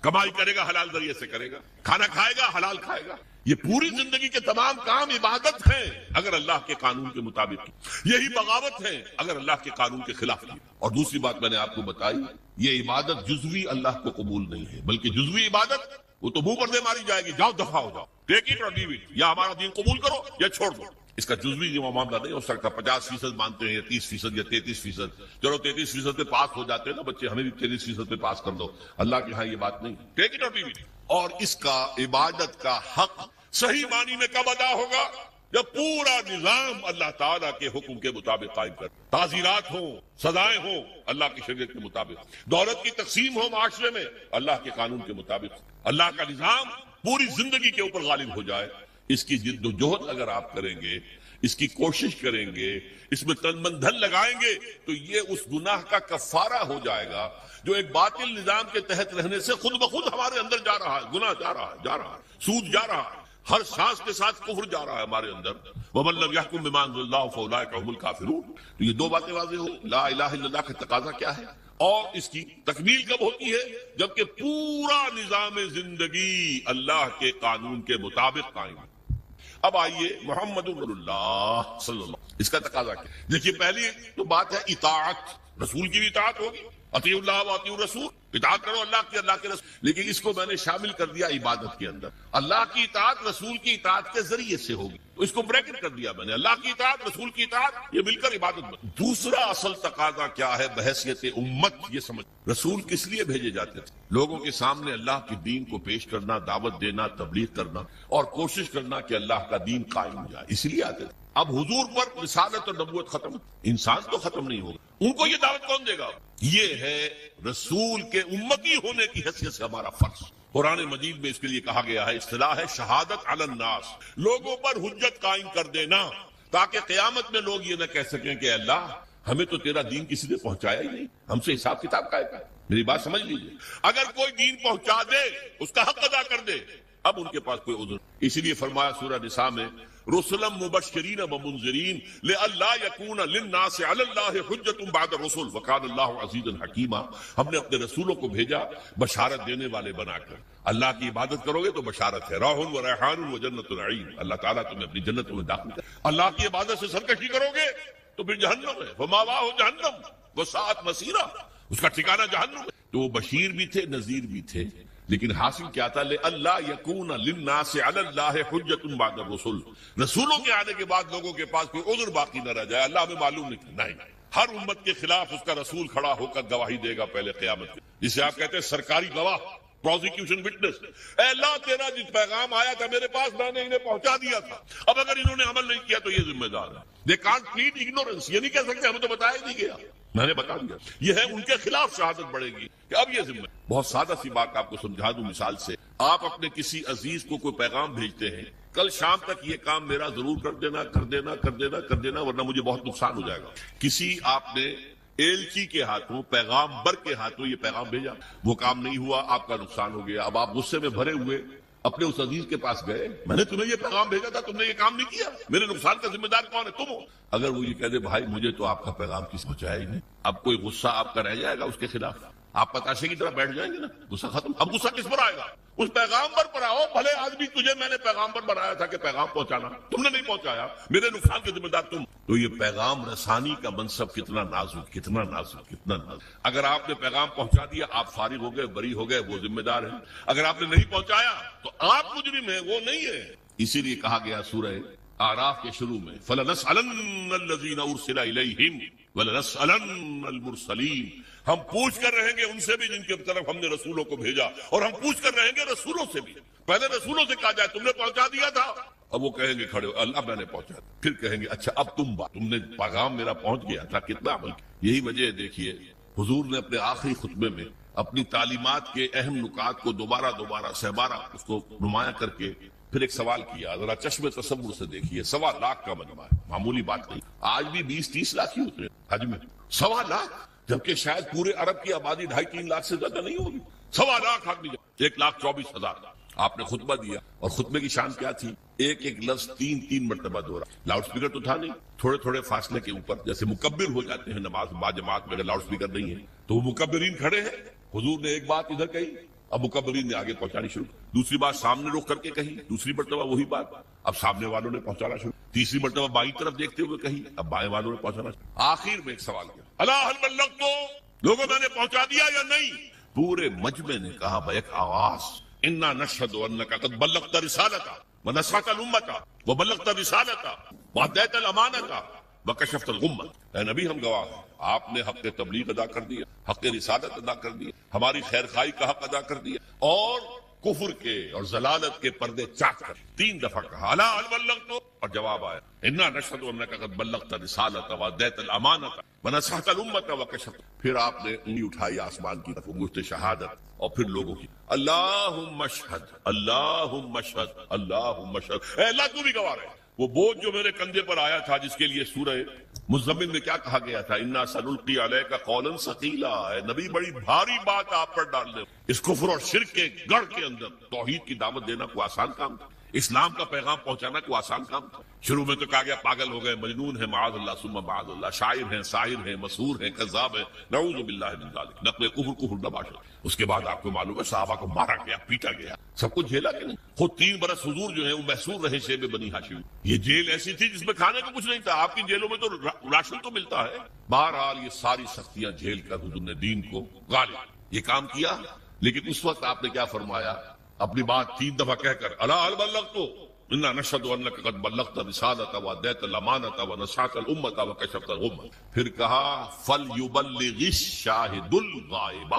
کمائی کرے گا حلال ذریعے سے کرے گا، کھانا کھائے گا حلال کھائے گا. یہ پوری زندگی کے تمام کام عبادت ہیں اگر اللہ کے قانون کے مطابق. یہی بغاوت ہے اگر اللہ کے قانون کے خلاف کی. اور دوسری بات میں نے آپ کو بتائی، یہ عبادت جزوی اللہ کو قبول نہیں ہے، بلکہ جزوی عبادت وہ تو منہ پر دے ماری جائے گی، جاؤ دفع ہو جاؤ، ٹیک اٹ اور لیو اٹ، یا ہمارا دین قبول کرو یا چھوڑ دو. اس کا جزوی جو معاملہ نہیں ہو سکتا. 50% مانتے ہیں یا 30% یا 33%. چلو 33% پہ پاس ہو جاتے ہیں نا بچے، ہمیں بھی 33% پہ پاس کر دو. اللہ کے ہاں یہ بات نہیں. ٹیک اٹ اور لیو اٹ. اور اس کا عبادت کا حق صحیح معنی میں کب ادا ہوگا؟ جب پورا نظام اللہ تعالیٰ کے حکم کے مطابق قائم کر، تعزیرات ہوں، سزائیں ہوں اللہ کی شریعت کے مطابق، دولت کی تقسیم ہو معاشرے میں اللہ کے قانون کے مطابق، اللہ کا نظام پوری زندگی کے اوپر غالب ہو جائے. اس کی جد و جہد اگر آپ کریں گے، اس کی کوشش کریں گے، اس میں تن من دھن لگائیں گے، تو یہ اس گناہ کا کفارہ ہو جائے گا جو ایک باطل نظام کے تحت رہنے سے خود بخود ہمارے اندر جا رہا ہے. گناہ جا رہا ہے، سود جا رہا ہے، ہر سانس کے ساتھ کفر جا رہا ہے ہمارے اندر. وَمَن لَّمْ يَحْكُم بِمَا أَنزَلَ اللَّهُ فَأُولَٰئِكَ هُمُ الْكَافِرُونَ. تو یہ دو باتیں واضح ہو. لا الہ الا اللہ کا تقاضا کیا ہے اور اس کی تکمیل کب ہوتی ہے؟ جبکہ پورا نظام زندگی اللہ کے قانون کے مطابق قائم ہے. اب آئیے محمد رسول اللہ صلی اللہ علیہ وسلم، اس کا تقاضا کیا؟ دیکھیے پہلی تو بات ہے اطاعت. رسول کی بھی اطاعت ہوگی، اطیعوا اللہ واطیعوا الرسول، اطاعت کرو اللہ کی، اللہ کے رسول. لیکن اس کو میں نے شامل کر دیا عبادت کے اندر. اللہ کی اطاعت رسول کی اطاعت کے ذریعے سے ہوگی، تو اس کو بریکٹ کر دیا میں نے. اللہ کی اطاعت، رسول کی اطاعت، یہ مل کر عبادت بن. دوسرا اصل تقاضا کیا ہے بحیثیت امت؟ یہ سمجھ، رسول کس لیے بھیجے جاتے تھے؟ لوگوں کے سامنے اللہ کے دین کو پیش کرنا، دعوت دینا، تبلیغ کرنا اور کوشش کرنا کہ اللہ کا دین قائم ہو جائے، اس لیے آتے تھے. اب حضور پر رسالت اور نبوت ختم، انسان تو ختم نہیں ہوگا. ان کو یہ دعوت کون دے گا؟ یہ ہے رسول کے امتی ہونے کی حیثیت سے ہمارا فرض. قرآن مجید میں اس کے لیے کہا گیا ہے، اصطلاح ہے شہادت علی الناس، لوگوں پر حجت قائم کر دینا تاکہ قیامت میں لوگ یہ نہ کہہ سکیں کہ اللہ ہمیں تو تیرا دین کسی نے پہنچایا ہی نہیں، ہم سے حساب کتاب کا ہے. میری بات سمجھ لیجیے، اگر کوئی دین پہنچا دے اس کا حق ادا کر دے، اب ان کے پاس کوئی عذر. اسی لیے فرمایا سورہ نساء میں رسلا مبشرین ومنذرین لئلا یکون للناس علی اللہ حجۃ بعد الرسل وکان اللہ عزیزا حکیما. ہم نے اپنے رسولوں کو بھیجا بشارت دینے والے بنا کر. اللہ کی عبادت کرو گے تو بشارت ہے، راح و ریحان و جنت النعیم، اللہ تعالیٰ تمہیں اپنی جنتوں میں داخل کر. اللہ کی عبادت سے سرکشی کرو گے تو پھر جہنم ہے، وماواہ جہنم وساءت مصیرا، اس کا ٹھکانہ جہنم ہے. تو وہ بشیر بھی تھے، نذیر بھی تھے، لیکن حاصل کیا تھا؟ لئلا یکون للناس علی اللہ حجۃ بعد الرسل، رسولوں کے آنے کے بعد لوگوں کے پاس کوئی عذر باقی نہ رہ جائے. اللہ ہمیں معلوم نہیں، ہر امت کے خلاف اس کا رسول کھڑا ہو کر گواہی دے گا پہلے قیامت کے، جسے آپ کہتے ہیں سرکاری گواہ، پروزیکیوشن وٹنس. اے اللہ تیرا جس پیغام آیا تھا میرے پاس میں نے انہیں پہنچا دیا تھا، اب اگر انہوں نے عمل نہیں کیا تو یہ ذمہ دار ہے. دے کانٹ پلیڈ اگنورنس، یہ نہیں کہہ سکتے ہمیں تو بتایا ہی نہیں گیا، میں نے بتا دیا. یہ ہے ان کے خلاف شہادت بڑھے گی کہ اب یہ ذمہ. بہت سادہ سی بات آپ کو سمجھا دوں مثال سے. آپ اپنے کسی عزیز کو کوئی پیغام بھیجتے ہیں، کل شام تک یہ کام میرا ضرور کر دینا ورنہ مجھے بہت نقصان ہو جائے گا. کسی آپ نے ایلچی کے ہاتھوں، پیغامبر کے ہاتھوں یہ پیغام بھیجا، وہ کام نہیں ہوا، آپ کا نقصان ہو گیا. اب آپ غصے میں بھرے ہوئے اپنے اس عزیز کے پاس گئے، میں نے تمہیں یہ پیغام بھیجا تھا، تم نے یہ کام نہیں کیا، میرے نقصان کا ذمہ دار کون ہے؟ تم ہو. اگر وہ یہ کہہ دے بھائی مجھے تو آپ کا پیغام کس پہنچایا ہی نہیں، اب کوئی غصہ آپ کا رہ جائے گا اس کے خلاف؟ آپ پتاشے کی طرح بیٹھ جائیں گے نا، غصہ ختم. اب غصہ کس پر آئے گا؟ اس پیغامبر پر آؤ. بھلے آدمی تجھے میں نے پیغامبر بنایا تھا کہ پیغام پہنچانا، تم نے نہیں پہنچایا، میرے نقصان کے ذمہ دار تم. تو یہ پیغام رسانی کا منصب کتنا نازک، کتنا نازک، کتنا نازک. اگر آپ نے پیغام پہنچا دیا آپ فارغ ہو گئے، بری ہو گئے، وہ ذمہ دار ہے. اگر آپ نے نہیں پہنچایا تو آپ مجرم ہیں، وہ نہیں ہے. اسی لیے کہا گیا سورہ اعراف کے شروع میں فَلَنَسْأَلَنَّ الَّذِينَ أُرْسِلَ إِلَيْهِمْ وَلَنَسْأَلَنَّ الْمُرْسَلِينَ. ہم پوچھ کر رہیں گے ان سے بھی جن کی طرف ہم نے رسولوں کو بھیجا، اور ہم پوچھ کر رہیں گے رسولوں سے بھی. پہلے رسولوں سے کہا جائے تم نے پہنچا دیا تھا، اب وہ کہیں گے کھڑے ہو اللہ میں نے پہنچا. پھر کہیں گے اچھا اب تم نے پیغام میرا پہنچ گیا تھا، کتنا عمل. یہی وجہ ہے دیکھیے حضور نے اپنے آخری خطبے میں اپنی تعلیمات کے اہم نکات کو دوبارہ سہبارہ اس کو نمایاں کر کے پھر ایک سوال کیا، ذرا چشم تصور سے دیکھیے، 1.25 لاکھ کا مجمع ہے، معمولی بات نہیں، آج بھی 20-30 لاکھ ہی ہوتے ہیں حج میں، 1.25 لاکھ، جبکہ شاید پورے عرب کی آبادی 2.5-3 لاکھ سے زیادہ نہیں ہوگی، 1.25 لاکھ آدمی، 1,24,000۔ آپ نے خطبہ دیا، اور خطبے کی شان کیا تھی؟ ایک ایک لفظ 3 مرتبہ دہرا، لاؤڈ سپیکر تو تھا نہیں، تھوڑے تھوڑے فاصلے کے اوپر، جیسے مکبر ہو جاتے ہیں نماز با جماعت میں، اگر لاؤڈ سپیکر نہیں ہے تو وہ مکبرین کھڑے ہیں، حضور نے ایک بات ادھر کہی، اب مکبرین نے آگے پہنچانی شروع، دوسری بات سامنے رخ کر کے کہی، دوسری مرتبہ وہی بات، اب سامنے والوں نے پہنچانا شروع، تیسری مرتبہ بائیں طرف دیکھتے ہوئے کہی، اب بائیں والوں نے پہنچانا شروع، آخر میں ایک سوال کیا، الا هل بلغت، لوگوں میں نے پہنچا دیا یا نہیں؟ پورے مجمع نے کہا بیک آواز، انا نشهد انك قد بلغت رسالتا ونصحت الامه وبلغت رسالتا واديت الامانه وكشفت الغمه۔ اے نبی، ہم گواہ ہیں، آپ نے حق تبلیغ ادا کر دیا، حق رسالت ادا کر دیا، ہماری خیر خواہی کا حق ادا کر دیا، اور کفر کے اور ضلالت کے پردے چاک کر 3 دفعہ کہا الا هل بلغت، اور جواب آیا انا نشهد انك قد بلغت رسالتا واديت الامانه ونصحت الامه وكشفت۔ پھر آپ نے انگلی اٹھائی آسمان کی طرف، انگشت شہادت، اور پھر لوگوں کی اللہم اشہد اللہم اشہد اللہم اشہد، اے اللہ تو بھی گواہ رہے۔ وہ بوجھ جو میرے کندھے پر آیا تھا، جس کے لیے سورہ مزمل میں کیا کہا گیا تھا، انا سنلقی علیک قولا ثقیلا، اے نبی بڑی بھاری بات آپ پر ڈال دے، اس کفر اور شرک کے گڑھ کے اندر توحید کی دعوت دینا کوئی آسان کام تھا؟ اسلام کا پیغام پہنچانا کوئی آسان کام تھا؟ شروع میں تو کہا گیا پاگل ہو گئے، مجنون ہے، معاذ اللہ ثم معاذ اللہ، شاعر ہیں، ساحر ہیں، مسحور ہیں، کذاب ہیں، نعوذ باللہ من ذلک، نقل کفر نباشا۔ اس کے بعد آپ کو معلوم ہے صحابہ کو مارا گیا، پیٹا گیا، سب کچھ جھیلا کہ نہیں؟ خود 3 برس حضور جو ہے وہ محصور رہے شیب بنی ہاشم، یہ جیل ایسی تھی جس میں کھانے کو کچھ نہیں تھا، آپ کی جیلوں میں تو راشن تو ملتا ہے۔ بہرحال یہ ساری سختیاں جھیل کر حضور نے دین کو غالب یہ کام کیا، لیکن اس وقت آپ نے کیا فرمایا؟ اپنی بات 3 دفعہ کہہ کر الا هل بلغت انا نشهد انك قد بلغت رسالة واديت الامانة ونصحت الامة وكشفت الغمة، پھر کہا فليبلغ الشاهد الغائب،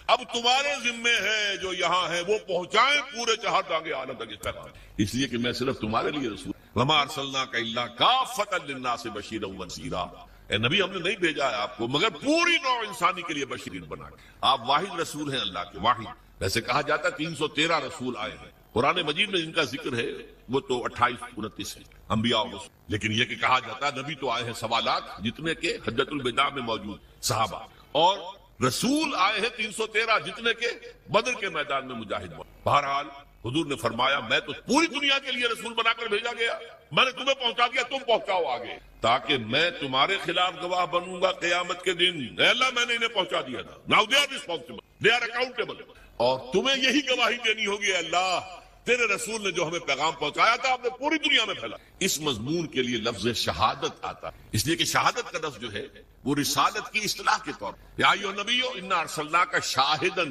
اب تمہارے ذمے ہے جو یہاں ہے وہ پہنچائیں پورے جہان آگے عالم تک اس پیغام، اس لیے کہ میں صرف تمہارے لیے رسول، وما ارسلناك الا كافة للناس بشيرا ونذيرا، اے نبی ہم نے نہیں بھیجا ہے آپ کو مگر پوری نوع انسانی کے لیے بشیر بنا کے، آپ واحد رسول ہیں اللہ کے، واحد۔ ویسے کہا جاتا 313 رسول آئے ہیں، قرآن مجید میں جن کا ذکر ہے وہ تو 28-29 ہیں انبیاء اور رسول، لیکن یہ کہ کہا جاتا ہے نبی تو آئے ہیں 1.25 لاکھ، جتنے کہ حجۃ الوداع میں موجود صحابہ، اور رسول آئے ہیں 313، جتنے کہ بدر کے میدان میں مجاہد ہوئے۔ بہرحال حضور نے فرمایا میں تو پوری دنیا کے لیے رسول بنا کر بھیجا گیا، میں نے تمہیں پہنچا دیا، تم پہنچاؤ آگے، تاکہ میں تمہارے خلاف گواہ بنوں گا قیامت کے دن، اے اللہ میں نے انہیں پہنچا دیا تھا، now they are responsible, they are accountable, اور تمہیں یہی گواہی دینی ہوگی اے اللہ تیرے رسول نے جو ہمیں پیغام پہنچایا تھا آپ نے پوری دنیا میں پھیلا۔ اس مضمون کے لیے لفظ شہادت آتا ہے، اس لیے کہ شہادت کا لفظ جو ہے وہ رسالت کی اصطلاح کے طور پر، یا ایھا النبی انا ارسلناک شاہدا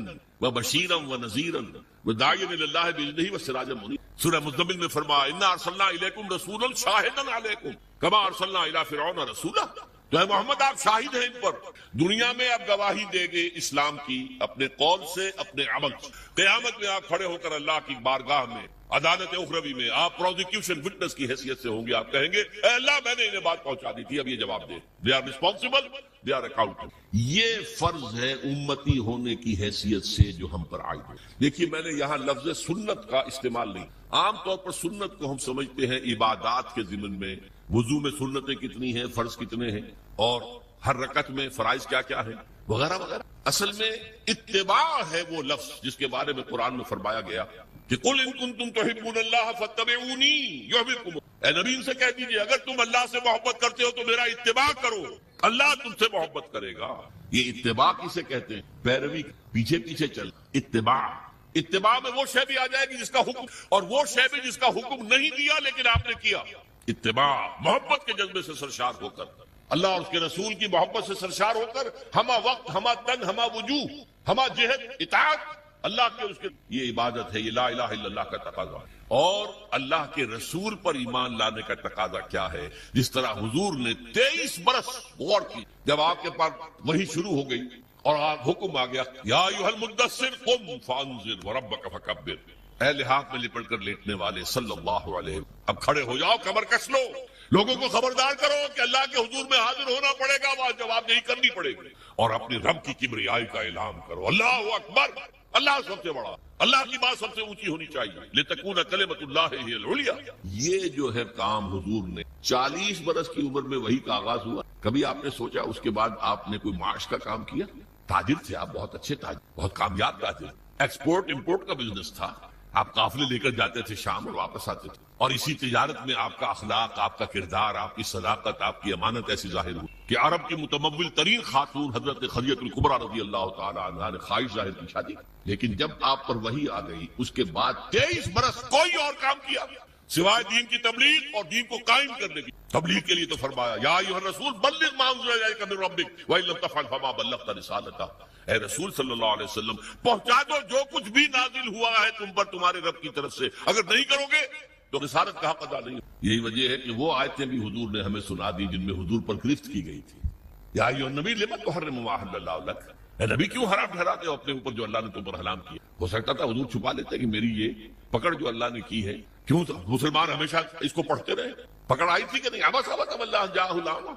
وبشیرا ونذیرا وداعیا الی اللہ باذنہ وسراجا منیرا۔ سورہ مزمل میں فرمایا انا ارسلنا الیکم رسولا شاہدا علیکم کما ارسلنا الی فرعون رسولا، تو اے محمد آپ شاہد ہیں ان پر، دنیا میں آپ گواہی دیں گے اسلام کی اپنے قول سے، اپنے عمل سے، قیامت میں آپ کھڑے ہو کر اللہ کی بارگاہ میں عدالت اخروی میں آپ پروزیکیوشن وٹنس کی حیثیت سے ہوں گے، آپ کہیں گے اے اللہ میں نے انہیں بات پہنچا دی تھی، اب یہ جواب دے، they are responsible, they are accountable. یہ فرض ہے امتی ہونے کی حیثیت سے جو ہم پر عائد ہے۔ دیکھیے میں نے یہاں لفظ سنت کا استعمال نہیں، عام طور پر سنت کو ہم سمجھتے ہیں عبادات کے ضمن میں، وضو میں سنتیں کتنی ہیں، فرض کتنے ہیں، اور ہر رکعت میں فرائض کیا کیا ہے وغیرہ وغیرہ۔ اصل میں اتباع ہے وہ لفظ جس کے بارے میں قرآن میں فرمایا گیا کہ قل ان کنتم تحبون اللہ فاتبعونی یحببکم، اے نبی ان سے کہہ دیجئے اگر تم اللہ سے محبت کرتے ہو تو میرا اتباع کرو، اللہ تم سے محبت کرے گا۔ یہ اتباع کسے کہتے ہیں؟ پیروی، پیچھے پیچھے چل، اتباع۔ اتباع میں وہ شے بھی آ جائے گی جس کا حکم، اور وہ شے بھی جس کا حکم نہیں دیا لیکن آپ نے کیا۔ اتباع محبت کے جذبے سے سرشار ہو کر، اللہ اور اس کے رسول کی محبت سے سرشار ہو کر، ہما وقت، ہما تن، ہما وجوہ، ہما جہت اطاعت اللہ کے، اس کے، یہ عبادت ہے، یہ لا الہ الا اللہ کا تقاضا ہے۔ اور اللہ کے رسول پر ایمان لانے کا تقاضا کیا ہے؟ جس طرح حضور نے 23 برس غور کی، جب آپ کے پاس وحی شروع ہو گئی اور آپ حکم آ گیا یا ایھا المدثر قم فانذر وربک فکبر، اے لحاف میں لپٹ کر لیٹنے والے صلی اللہ علیہ وسلم، اب کھڑے ہو جاؤ، کمر کس لو، لوگوں کو خبردار کرو کہ اللہ کے حضور میں حاضر ہونا پڑے گا، وہاں جواب نہیں کرنی پڑے گی، اور اپنی رب کی کبریائی کا اعلان کرو، اللہ اکبر اللہ سب سے بڑا، اللہ کی بات سب سے اونچی ہونی چاہیے، لتکون کلمۃ اللہ ہی العلیٰ۔ یہ جو ہے کام حضور نے 40 برس کی عمر میں وہی کا آغاز ہوا۔ کبھی آپ نے سوچا اس کے بعد آپ نے کوئی معاش کا کام کیا؟ تاجر تھے آپ، بہت اچھے تاجر، بہت کامیاب تاجر، ایکسپورٹ امپورٹ کا بزنس تھا، آپ قافلے لے کر جاتے تھے شام اور واپس آتے تھے، اور اسی تجارت میں آپ کا اخلاق، آپ کا کردار، آپ کی صداقت، آپ کی امانت ایسی ظاہر ہوئی کہ عرب کی متمول ترین خاتون حضرت خدیجہ الکبریٰ رضی اللہ تعالی عنہا نے خواہش ظاہر کی شادی، لیکن جب آپ پر وحی آ گئی اس کے بعد 23 برس کوئی اور کام کیا سوائے دین کی تبلیغ اور دین کو قائم کرنے کی۔ تبلیغ کے لیے تو فرمایا یا ایھا الرسول بلغ ما انزل الیک من ربک وان لم تفعل فما بلغت رسالتہ، اے رسول صلی اللہ علیہ وسلم پہنچا دو جو کچھ بھی نازل ہوا ہے تم پر تمہارے رب کی طرف سے، اگر نہیں کرو گے تو رسالت کا حق ادا نہیں۔ یہی وجہ ہے کہ وہ آیتیں بھی حضور نے ہمیں سنا دی جن میں حضور پر گرفت کی گئی تھی، یا ایھا النبی لم تحرم ما احل اللہ لک، اے نبی کیوں حرام ٹھہراتے ہو اپنے اوپر جو اللہ نے تم پر حرام کیا؟ ہو سکتا تھا حضور چھپا لیتے کہ میری یہ پکڑ جو اللہ نے کی ہے، کیوں مسلمان ہمیشہ اس کو پڑھتے رہے؟ پکڑ آئی تھی کہ نہیں؟ ابس اللہ جاہ العمى،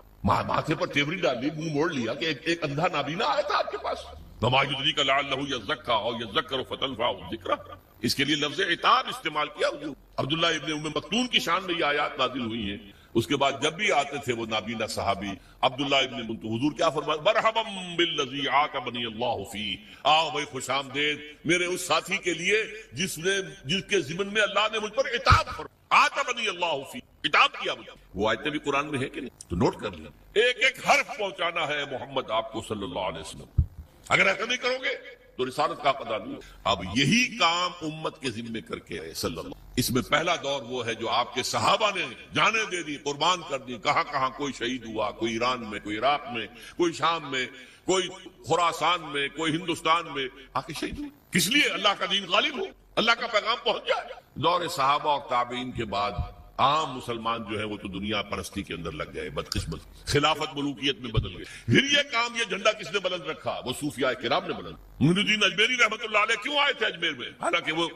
ماتھے پر تیوری ڈال لی، منہ موڑ لیا کہ ایک اندھا نابینا آیا تھا آپ کے پاس، وما يدريك لعله يزكى او يذكر فتنفعه الذكرى، اس کے لیے لفظ عتاب استعمال کیا حضور۔ عبداللہ ابن ام مکتوم کی شان میں یہ آیات نازل ہوئی ہیں۔ اس کے بعد جب بھی آتے تھے وہ نابینا صحابی عبداللہ ابن ام، تو حضور کیا فرمایا؟ مرحبا بالذی عاقبنی اللہ فی، آؤ بھائی خوش آمدید میرے اس ساتھی کے لیے جس کے ضمن میں اللہ نے مجھ پر عتاب فرمایا، عاقبنی اللہ فی، عتاب کیا مجھے۔ وہ آیتیں بھی قرآن میں ہے کہ نہیں؟ تو نوٹ کر لیں، ایک ایک حرف پہنچانا ہے محمد آپ کو صلی اللہ علیہ وسلم، اگر ایسا نہیں کرو گے تو رسالت کا ادا نہیں۔ اب یہی کام امت کے ذمے کر کے ہے صلی اللہ۔ اس میں پہلا دور وہ ہے جو آپ کے صحابہ نے جانیں دے دی، قربان کر دی، کہاں کہاں کوئی شہید ہوا، کوئی ایران میں، کوئی عراق میں، کوئی شام میں، کوئی خراسان میں، کوئی ہندوستان میں آ کے شہید ہوئے، کس لیے؟ اللہ کا دین غالب ہو، اللہ کا پیغام پہنچ جائے۔ دور صحابہ اور تابعین کے بعد عام مسلمان جو ہے وہ تو دنیا پرستی کے اندر لگ گئے، بدقسمت خلافت ملوکیت میں بدل گئے۔ پھر یہ کام، یہ جھنڈا کس نے بلند رکھا؟ وہ صوفیاء کرام نے بلند۔ معین الدین اجمیری رحمۃ اللہ علیہ کیوں آئے تھے اجمیر میں؟ حالانکہ وہ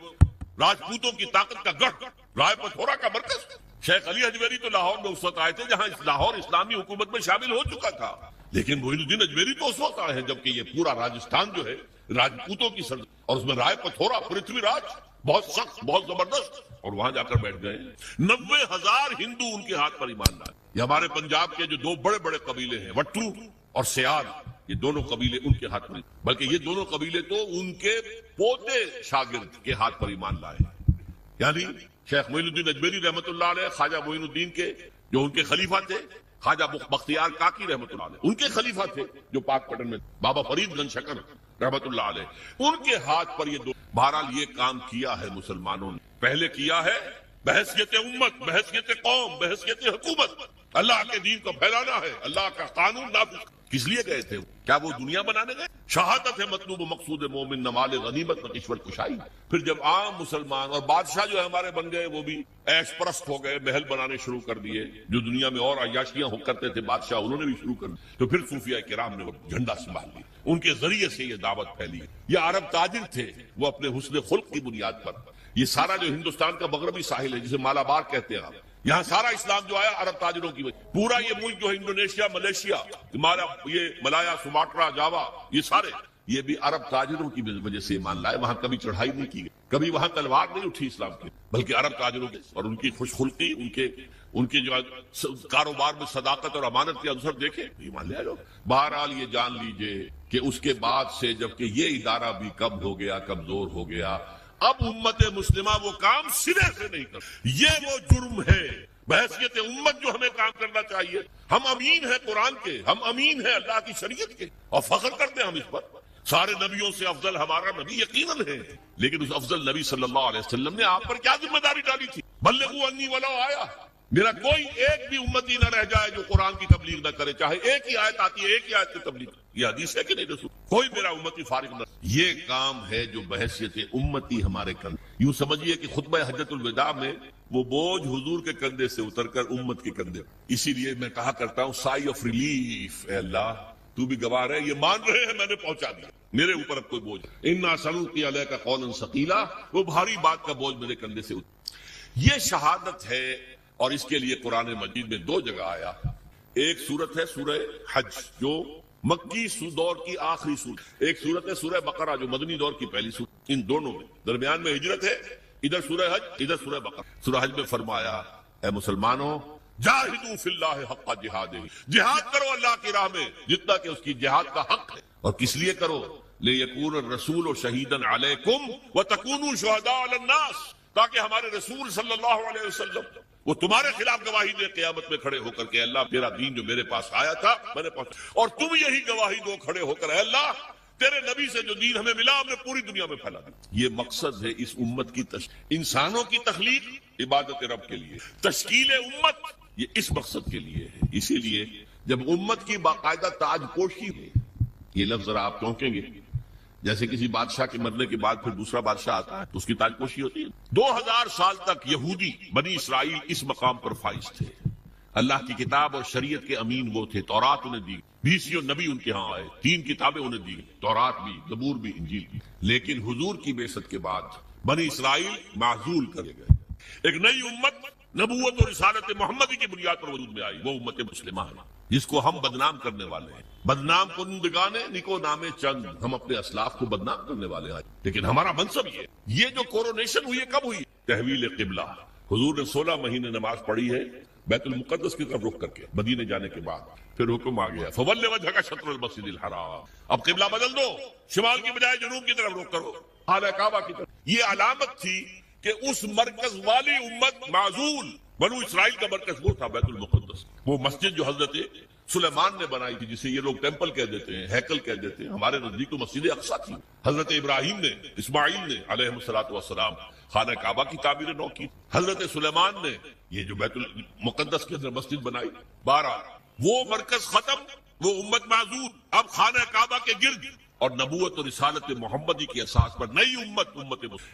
راجپوتوں کی طاقت کا گڑھ، رائے پتھورا کا مرکز۔ شیخ علی اجمیری تو لاہور میں اس وقت آئے تھے جہاں لاہور اسلامی حکومت میں شامل ہو چکا تھا، لیکن معین الدین اجمیری تو اس وقت آئے ہیں جبکہ یہ پورا راجستھان جو ہے راجپوتوں کی سرزمین، اور اس میں رائے پتھورا پرتھوی راج بہت سخت، بہت زبردست، اور وہاں جا کر بیٹھ گئے۔ 90,000 ہندو ان کے ہاتھ پر ایمان لائے۔ یہ ہمارے پنجاب کے جو دو بڑے بڑے قبیلے ہیں وٹو اور سیال، یہ دونوں قبیلے ان کے ہاتھ پر، بلکہ یہ دونوں قبیلے تو ان کے پوتے شاگرد کے ہاتھ پر ایمان لائے، یعنی شیخ معین الدین اجمیری رحمۃ اللہ علیہ، خواجہ معین الدین کے جو ان کے خلیفہ تھے، خواجہ بختیار کاکی رحمۃ اللہ علیہ ان کے خلیفہ تھے جو پاک پٹن میں، بابا فرید گنج شکر رحمۃ اللہ علیہ، ان کے ہاتھ پر یہ دو۔ بہرحال یہ کام کیا ہے مسلمانوں نے، پہلے کیا ہے بحیثیت امت، بحیثیت قوم، بحیثیت حکومت، اللہ کے دین کو پھیلانا ہے، اللہ کا قانون نافذ۔ کس لیے گئے تھے؟ کیا وہ دنیا بنانے گئے؟ شہادت ہے مطلوب و مقصود مومن، نہ مال غنیمت نہ کشور کشائی۔ پھر جب عام مسلمان اور بادشاہ جو ہمارے بن گئے وہ بھی عیش پرست ہو گئے، محل بنانے شروع کر دیے، جو دنیا میں اور عیاشیاں ہو کرتے تھے بادشاہ انہوں نے بھی شروع کر دی، تو پھر صوفیاء کرام نے وہ جھنڈا سنبھال لیا، ان کے ذریعے سے یہ دعوت پھیلی۔ یہ عرب تاجر تھے، وہ اپنے حسن خلق کی بنیاد پر، یہ سارا جو ہندوستان کا مغربی ساحل ہے جسے مالابار کہتے ہیں آپ، یہاں سارا اسلام جو آیا عرب تاجروں کی وجہ، پورا یہ ملک جو ہے انڈونیشیا، ملیشیا، یہ ملایا، سماٹرا، جاوا، یہ سارے یہ بھی عرب تاجروں کی وجہ سے ایمان لائے۔ وہاں کبھی چڑھائی نہیں کی گئی، کبھی وہاں تلوار نہیں اٹھی اسلام کی، بلکہ عرب تاجروں کے اور ان کی خوش خلقی، ان کے جو کاروبار میں صداقت اور امانت کے عنصر دیکھے ایمان لے لو۔ بہرحال یہ جان لیجئے کہ اس کے بعد سے جبکہ یہ ادارہ بھی کم ہو گیا، کمزور ہو گیا، اب امت مسلمہ وہ کام سرے سے نہیں کر، یہ وہ جرم ہے بحیثیت امت جو ہمیں کام کرنا چاہیے۔ ہم امین ہیں قرآن کے، ہم امین ہیں اللہ کی شریعت کے، اور فخر کرتے ہیں ہم اس پر۔ سارے نبیوں سے افضل ہمارا نبی یقیناً ہے، لیکن اس افضل نبی صلی اللہ علیہ وسلم نے آپ پر کیا ذمہ داری ڈالی تھی؟ بلغوا انی ولو آیا، میرا کوئی ایک بھی امتی نہ رہ جائے جو قرآن کی تبلیغ نہ کرے، چاہے ایک ہی آیت آتی ہے، ایک ہی آیت کی تبلیغ، یہ حدیث ہے کہ نہیں رسول؟ کوئی میرا امتی فارغ نہ۔ یہ کام ہے جو بحیثیت امتی ہمارے کندھے، یوں سمجھیے کہ خطبہ حجۃ الوداع میں وہ بوجھ حضور کے کندھے سے اتر کر امت کے کندھے۔ اسی لیے میں کہا کرتا ہوں سائی آف ریلیف، اے اللہ تو بھی گواہ ہے، یہ مان رہے ہیں میں نے پہنچا دیا، میرے اوپر اب کوئی بوجھ، انا سنلقی علیک قولا ثقیلا، وہ بھاری بات کا بوجھ میرے کندھے سے اتر۔ یہ شہادت ہے، اور اس کے لیے قرآن مجید میں دو جگہ آیا، ایک سورت ہے سورہ حج جو مکی دور کی آخری سورت، ایک سورت ہے سورہ بقرہ جو مدنی دور کی پہلی سورت، ان دونوں میں درمیان میں ہجرت ہے، ادھر سورہ حج ادھر سورہ بقرہ۔ سورہ حج میں فرمایا اے مسلمانوں جاہدوا فی اللہ حق جہادہ، جہاد کرو اللہ کی راہ میں جتنا کہ اس کی جہاد کا حق ہے، اور کس لیے کرو؟ لیکون الرسول شہیدا علیکم وتکونوا شہداء علی الناس، تاکہ ہمارے رسول صلی اللہ علیہ وسلم وہ تمہارے خلاف گواہی دے قیامت میں کھڑے ہو کر کے اللہ تیرا دین جو میرے پاس آیا تھا میں نے پہنچا، اور تم یہی گواہی دو کھڑے ہو کر اے اللہ تیرے نبی سے جو دین ہمیں ملا ہم نے پوری دنیا میں پھیلا دیا۔ یہ مقصد ہے اس امت کی انسانوں کی تخلیق عبادت رب کے لیے، تشکیل امت یہ اس مقصد کے لیے ہے۔ اسی لیے جب امت کی باقاعدہ تاج پوشی ہو، یہ لفظ ذرا آپ چونکیں گے، جیسے کسی بادشاہ کے مرنے کے بعد پھر دوسرا بادشاہ آتا ہے تو اس کی تاج پوشی ہوتی ہے۔ 2000 سال تک یہودی بنی اسرائیل اس مقام پر فائز تھے، اللہ کی کتاب اور شریعت کے امین وہ تھے، تورات انہیں دی، 20 نبی ان کے ہاں آئے، 3 کتابیں انہیں دی، تورات بھی، زبور بھی، انجیل بھی۔ لیکن حضور کی بعثت کے بعد بنی اسرائیل معزول کر گئے، ایک نئی امت نبوت اور رسالت محمدی کی بنیاد پر وجود میں آئی، وہ امت مسلمہ ہے جس کو ہم بدنام کرنے والے ہیں۔ بدنام کنندگان نکو نام چند، ہم اپنے اسلاف کو بدنام کرنے والے ہیں، لیکن ہمارا منصب یہ جو کورونیشن ہوئی ہے کب ہوئی؟ تحویل قبلہ، حضور نے 16 مہینے نماز پڑھی ہے بیت المقدس کی طرف رخ کر کے، مدینے جانے کے بعد پھر حکم آ گیا فول وجهک شطر المسجد الحرام، اب قبلہ بدل دو، شمال کی بجائے جنوب کی طرف رخ کرو، خانہ کعبہ کی طرف۔ یہ علامت تھی کہ اس مرکز والی امت معزول، بنو اسرائیل کا مرکز وہ تھا بیت المقدس، وہ مسجد جو حضرت سلیمان نے بنائی تھی، جسے یہ لوگ ٹیمپل کہہ دیتے ہیں، ہیکل کہہ دیتے ہیں، ہمارے نزدیک تو مسجد اقصی تھی۔ حضرت ابراہیم نے، اسماعیل نے علیہ الصلوۃ والسلام خانہ کعبہ کی تعمیر نو کی، حضرت سلیمان نے یہ جو بیت المقدس کے اندر مسجد بنائی۔ 12 وہ مرکز ختم، وہ امت معزول، اب خانہ کعبہ کے گرد اور نبوت اور رسالت محمدی کی اساس پر نئی امت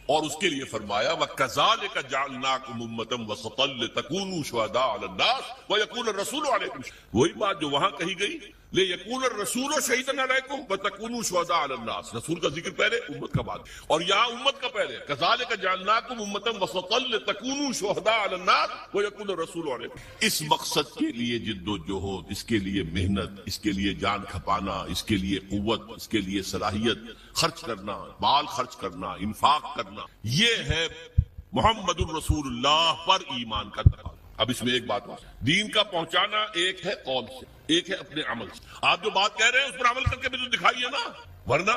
اور اس کے لیے فرمایا وَكَذَلِكَ جَعَلْنَاكُمْ أُمَّةً وَسَطًا لِتَكُونُوا شُهَدَاءَ عَلَى النَّاسِ وَيَكُونَ الرَّسُولُ عَلَيْكُمْ، وہی بات جو وہاں کہی گئی لِيَكُونَ الرَّسُولُ شَهِيدًا عَلَيْكُمْ وَتَكُونُوا شُهَدَاءَ عَلَى النَّاسِ، رسول کا ذکر پہلے امت کا بعد، اور یہاں امت کا پہلے كَذَلِكَ جَعَلْنَاكُمْ أُمَّةً وَسَطًا لِتَكُونُوا شُهَدَاءَ عَلَى النَّاسِ وَيَكُونَ الرَّسُولُ عَلَيْكُمْ۔ اس مقصد کے لیے جد و جہد، اس کے لیے محنت، اس کے لیے جان کھپانا، اس کے لیے قوت، اس کے لیے صلاحیت خرچ کرنا، مال خرچ کرنا، انفاق کرنا، یہ ہے محمد الرسول اللہ پر ایمان کا تقاضا۔ اب اس میں ایک بات، دین کا پہنچانا ایک ہے قول سے، ایک ہے اپنے عمل سے۔ آپ جو بات کہہ رہے ہیں اس پر عمل کر کے بھی تو دکھائیے نا، ورنہ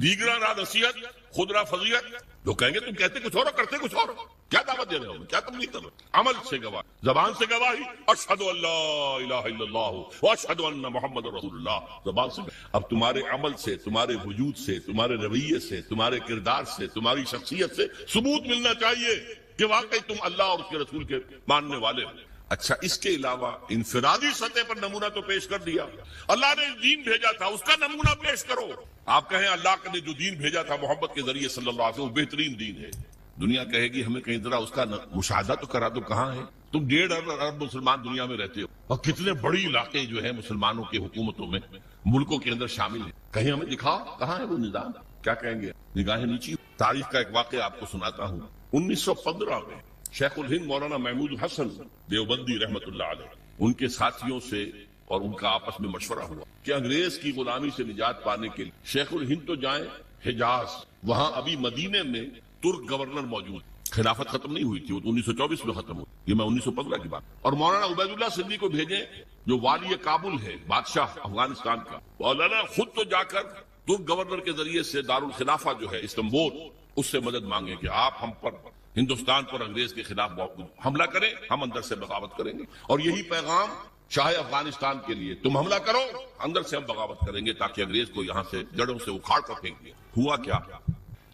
دیگرا را نصیحت خود را فضیحت، جو کہیں گے تم کہتے کچھ اور کرتے کچھ اور، کیا دعوت دے رہے ہو، کیا تبلیغ کر رہے ہو؟ عمل سے گواہی، زبان سے گواہی، اشہد ان لا الہ الا اللہ واشہد ان محمد رسول اللہ، زبان سے۔ اب تمہارے عمل سے، تمہارے وجود سے، تمہارے رویے سے، تمہارے کردار سے، تمہاری شخصیت سے ثبوت ملنا چاہیے کہ واقعی تم اللہ اور اس کے رسول کے ماننے والے ہو۔ اچھا، اس کے علاوہ انفرادی سطح پر نمونہ تو پیش کر دیا، اللہ نے دین بھیجا تھا اس کا نمونہ پیش کرو۔ آپ کہیں اللہ نے جو دین بھیجا تھا محبت کے ذریعے صلی اللہ علیہ وسلم وہ بہترین دین ہے، دنیا کہے گی ہمیں کہیں ذرا اس کا مشاہدہ تو کرا دو، کہاں ہے؟ تم 1.5 ارب مسلمان دنیا میں رہتے ہو اور کتنے بڑی علاقے جو ہے مسلمانوں کی حکومتوں میں، ملکوں کے اندر شامل ہیں، کہیں ہمیں دکھاؤ کہاں ہے وہ نظام؟ کیا کہیں گے؟ نگاہیں نیچی۔ تاریخ کا ایک واقعہ آپ کو سناتا ہوں۔ 1915 میں شیخ الہند مولانا محمود حسن دیوبندی رحمت اللہ علیہ، ان کے ساتھیوں سے اور ان کا آپس میں مشورہ ہوا کہ انگریز کی غلامی سے نجات پانے کے لیے شیخ الہند تو جائیں حجاز، وہاں ابھی مدینے میں ترک گورنر موجود، خلافت ختم نہیں ہوئی تھی، وہ 1924 میں ختم ہوئی، یہ میں 1915 کی بات، اور مولانا عبید اللہ سندھی کو بھیجیں جو والی کابل ہے، بادشاہ افغانستان کا، مولانا خود تو جا کر ترک گورنر کے ذریعے سے دارالخلافہ جو ہے استنبول، اس سے مدد مانگے کہ آپ ہم پر، ہندوستان پر انگریز کے خلاف حملہ کریں، ہم اندر سے بغاوت کریں گے، اور یہی پیغام شاہ افغانستان کے لیے، تم حملہ کرو اندر سے ہم بغاوت کریں گے تاکہ انگریز کو یہاں سے جڑوں سے اکھاڑ کر پھینک دیا۔ ہوا کیا؟